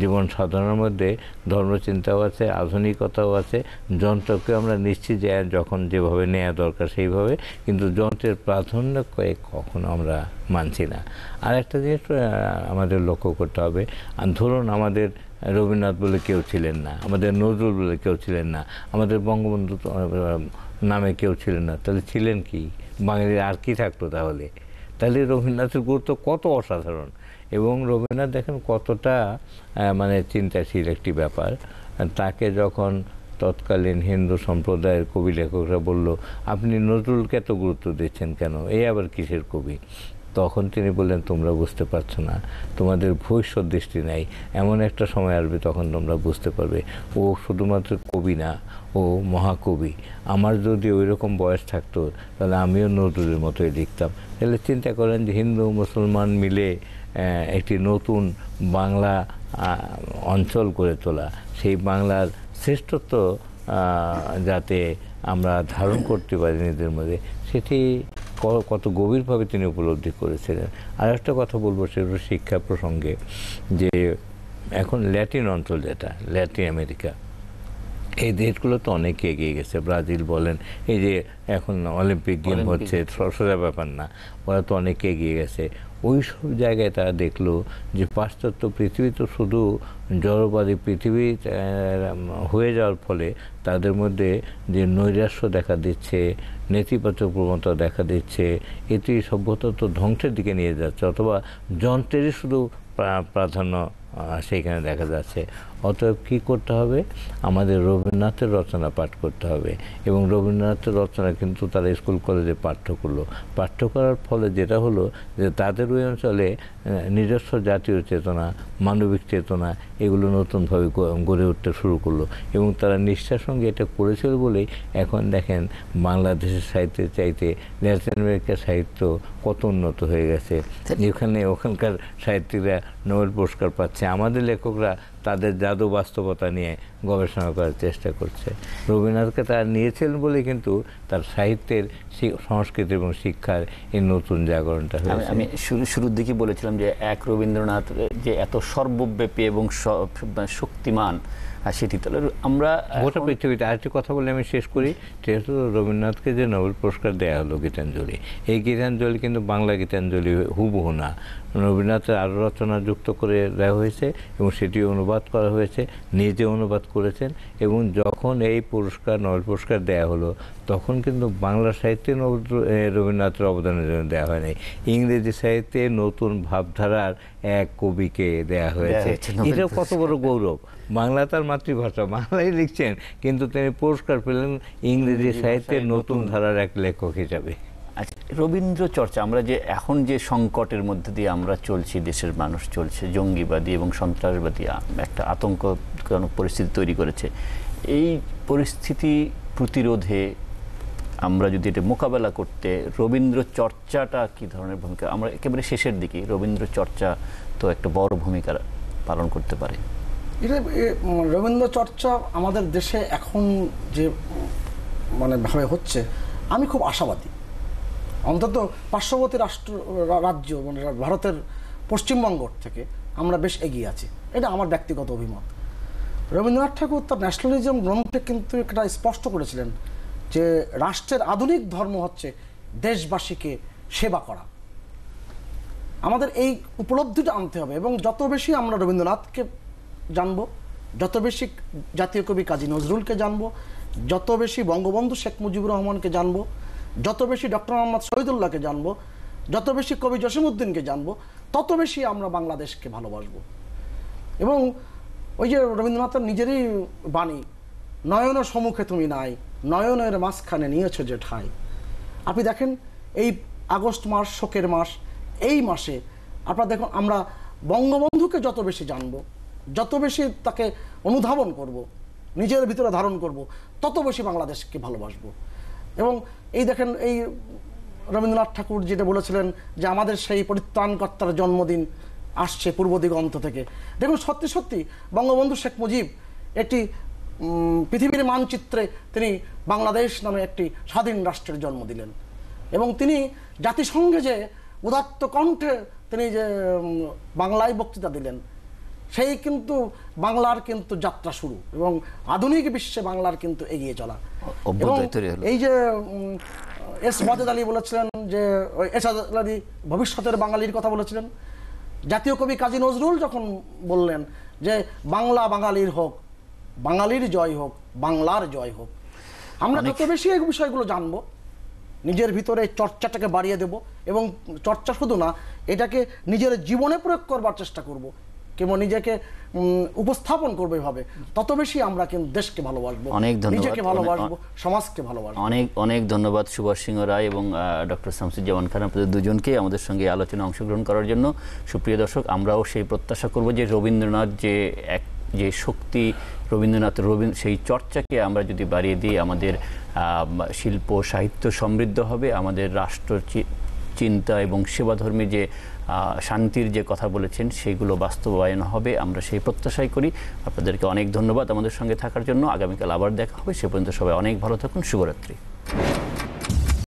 জীবন সাধনার মধ্যে ধর্মচিন্তাও আছে, আধুনিকতাও আছে, যন্ত্রকে আমরা নিশ্চিত যে যখন যেভাবে নেওয়া দরকার সেইভাবে, কিন্তু যন্ত্রের প্রাধান্য কখনো আমরা মানছি না। আর একটা জিনিস আমাদের লক্ষ্য করতে হবে, ধরুন আমাদের রবীন্দ্রনাথ বলে কেউ ছিলেন না, আমাদের নজরুল বলে কেউ ছিলেন না, আমাদের বঙ্গবন্ধু নামে কেউ ছিলেন না, তাহলে ছিলেন কি? বাঙালির আর কি থাকতো তাহলে? তাহলে রবীন্দ্রনাথের গুরুত্ব কত অসাধারণ, এবং রবীন্দ্রনাথ দেখেন কতটা মানে চিন্তাশীল একটি ব্যাপার। তাকে যখন তৎকালীন হিন্দু সম্প্রদায়ের কবি লেখকরা বলল আপনি নজরুলকে এত গুরুত্ব দিচ্ছেন কেন, এই আবার কিসের কবি? তখন তিনি বললেন তোমরা বুঝতে পারছো না, তোমাদের ভবিষ্যৎ দৃষ্টি নাই, এমন একটা সময় আসবে তখন তোমরা বুঝতে পারবে ও শুধুমাত্র কবি না, ও মহাকবি। আমার যদি ওই রকম বয়স থাকতো তাহলে আমিও নজরুলের মতোই লিখতাম। তাহলে চিন্তা করেন যে হিন্দু মুসলমান মিলে একটি নতুন বাংলা অঞ্চল করে তোলা, সেই বাংলার শ্রেষ্ঠত্ব যাতে আমরা ধারণ করতে পারি নিজেদের মধ্যে, সেটি কত গভীরভাবে তিনি উপলব্ধি করেছিলেন। আর একটা কথা বলবো সেটা শিক্ষা প্রসঙ্গে, যে এখন ল্যাটিন অঞ্চল যেটা ল্যাটিন আমেরিকা, এই দেশগুলো তো অনেক এগিয়ে গেছে। ব্রাজিল বলেন, এই যে এখন অলিম্পিক গেম হচ্ছে, সোজা ব্যাপার না, ওরা তো অনেক এগিয়ে গেছে। ওই সব জায়গায় তারা দেখলো যে পাশ্চাত্য পৃথিবী তো শুধু জড়বাদী পৃথিবী হয়ে যাওয়ার ফলে তাদের মধ্যে যে নৈরাশ্য দেখা দিচ্ছে, নেতিবাচক প্রবণতা দেখা দিচ্ছে, এটি সভ্যতা তো ধ্বংসের দিকে নিয়ে যাচ্ছে, অথবা যন্ত্রেরই শুধু প্রাধান্য সেইখানে দেখা যাচ্ছে। অতএব কী করতে হবে, আমাদের রবীন্দ্রনাথের রচনা পাঠ করতে হবে, এবং রবীন্দ্রনাথের রচনা কিন্তু তারা স্কুল কলেজে পাঠ্য করার ফলে যেটা হলো যে তাদের ওই অঞ্চলে নিজস্ব জাতীয় চেতনা, মানবিক চেতনা এগুলো নতুনভাবে গড়ে উঠতে শুরু করলো, এবং তারা নিষ্ঠার সঙ্গে এটা করেছিল বলেই এখন দেখেন বাংলাদেশের সাহিত্যের চাইতে ল্যাটিন আমেরিকার সাহিত্য কত উন্নত হয়ে গেছে। ওখানকার সাহিত্যিকরা নোবেল পুরস্কার পাচ্ছে, আমাদের লেখকরা তাদের জাদু বাস্তবতা নিয়ে গবেষণা করার চেষ্টা করছে। রবীন্দ্রনাথকে তারা নিয়েছিলেন বলে কিন্তু তার সাহিত্যের সংস্কৃতি এবং শিক্ষার এই নতুন জাগরণটা হয়েছে। আমি শুরুর দিকে বলেছিলাম যে এক রবীন্দ্রনাথ যে এত সর্বব্যাপী এবং শক্তিমান, আর সেটি তাহলে আমরা গোটা পৃথিবীতে আরেকটি কথা বলে আমি শেষ করি, সেটা হলো রবীন্দ্রনাথকে যে নোবেল পুরস্কার দেওয়া হলো গীতাঞ্জলি, এই গীতাঞ্জলি কিন্তু বাংলা গীতাঞ্জলি হুবহু না, রবীন্দ্রনাথের আরও রচনা যুক্ত করে দেওয়া হয়েছে এবং সেটি অনুবাদ করা হয়েছে, নিজে অনুবাদ করেছেন। এবং যখন এই নোবেল পুরস্কার দেওয়া হলো তখন কিন্তু বাংলা সাহিত্যে রবীন্দ্রনাথের অবদানের জন্য দেওয়া হয়নি, ইংরেজি সাহিত্যে নতুন ভাবধারার এক কবিকে দেয়া হয়েছে। এটা কত বড় গৌরব, বাংলা তার মাতৃভাষা, বাংলায় লিখছেন, কিন্তু তিনি পুরস্কার পেলেন ইংরেজি সাহিত্যের নতুন ধারার এক লেখক হিসাবে। আচ্ছা, রবীন্দ্র চর্চা আমরা যে এখন যে সংকটের মধ্যে দিয়ে আমরা চলছি, দেশের মানুষ চলছে, জঙ্গিবাদী এবং সন্ত্রাসবাদী একটা আতঙ্কজনক পরিস্থিতি তৈরি করেছে, এই পরিস্থিতি প্রতিরোধে আমরা যদি এটা মোকাবেলা করতে রবীন্দ্র চর্চাটা কী ধরনের ভূমিকা, আমরা একেবারে শেষের দিকে রবীন্দ্র চর্চা তো একটা বড় ভূমিকা পালন করতে পারে। এটা রবীন্দ্র চর্চা আমাদের দেশে এখন যে ভাবে হচ্ছে, আমি খুব আশাবাদী। অন্তত পার্শ্ববর্তী রাজ্য ভারতের পশ্চিমবঙ্গ থেকে আমরা বেশ এগিয়ে আছি, এটা আমার ব্যক্তিগত অভিমত। রবীন্দ্রনাথ ঠাকুর তার ন্যাশনালিজম গ্রন্থে কিন্তু একটা স্পষ্ট করেছিলেন যে রাষ্ট্রের আধুনিক ধর্ম হচ্ছে দেশবাসীকে সেবা করা। আমাদের এই উপলব্ধিটা আনতে হবে, এবং যত বেশি আমরা রবীন্দ্রনাথকে জানবো, যত বেশি জাতীয় কবি কাজী নজরুলকে জানবো, যত বেশি বঙ্গবন্ধু শেখ মুজিবুর রহমানকে জানবো, যত বেশি ডক্টর মোহাম্মদ শহীদুল্লাহকে জানবো, যত বেশি কবি জসিমউদ্দিনকে জানবো, তত বেশি আমরা বাংলাদেশকে ভালোবাসবো। এবং ওই যে রবীন্দ্রনাথের নিজেরই বাণী, নয়ন সম্মুখে তুমি নাই, নয়নের মাঝখানে নিয়েছো যে ঠাই। আপনি দেখেন এই আগস্ট মাস, শোকের মাস, এই মাসে আপনারা দেখুন আমরা বঙ্গবন্ধুকে যত বেশি জানবো, যত বেশি তাকে অনুধাবন করব, নিজের ভিতরে ধারণ করব, তত বেশি বাংলাদেশকে ভালোবাসবো। এবং এই দেখেন এই রবীন্দ্রনাথ ঠাকুর যেটা বলেছিলেন যে আমাদের সেই পরিত্রাণকর্তার জন্মদিন আসছে পূর্ব দিগন্ত থেকে। দেখুন সত্যি সত্যি বঙ্গবন্ধু শেখ মুজিব একটি পৃথিবীর মানচিত্রে তিনি বাংলাদেশ নামে একটি স্বাধীন রাষ্ট্রের জন্ম দিলেন, এবং তিনি জাতিসংঘে যে উদাত্ত কণ্ঠে তিনি যে বাংলায় বক্তৃতা দিলেন, সেই কিন্তু বাংলার কিন্তু যাত্রা শুরু, এবং আধুনিক বিশ্বে বাংলার কিন্তু এগিয়ে চলা। এবং এই যে এস ওয়াজেদ আলী বলেছিলেন যে এস ওয়াজেদ আলী ভবিষ্যতের বাঙালির কথা বলেছিলেন, জাতীয় কবি কাজী নজরুল যখন বললেন যে বাংলা বাঙালির হোক, বাঙালির জয় হোক, বাংলার জয় হোক। আমরা যত বেশি এই বিষয়গুলো জানবো, নিজের ভিতরে চর্চাটাকে বাড়িয়ে দেব, এবং চর্চা শুধু না, এটাকে নিজের জীবনে প্রয়োগ করবার চেষ্টা করব, কিংবা নিজেকে উপস্থাপন করবে এভাবে, তত বেশি আমরা কিন্তু দেশকে ভালোবাসবো, নিজেকে ভালোবাসবো, সমাজকে ভালোবাসবো। অনেক অনেক ধন্যবাদ সুভাষ সিংহ রায় এবং ডক্টর শামসুজ্জামান খান, আপনাদের দুজনকে আমাদের সঙ্গে আলোচনায় অংশগ্রহণ করার জন্য। সুপ্রিয় দর্শক, আমরাও সেই প্রত্যাশা করব যে রবীন্দ্রনাথ যে শক্তি, সেই চর্চাকে আমরা যদি বাড়িয়ে দিই, আমাদের শিল্প সাহিত্য সমৃদ্ধ হবে, আমাদের রাষ্ট্র চিন্তা এবং সেবাধর্মী যে শান্তির যে কথা বলেছেন সেগুলো বাস্তবায়ন হবে, আমরা সেই প্রত্যাশাই করি। আপনাদেরকে অনেক ধন্যবাদ আমাদের সঙ্গে থাকার জন্য। আগামীকাল আবার দেখা হবে, সে পর্যন্ত সবাই অনেক ভালো থাকুন। শুভরাত্রি।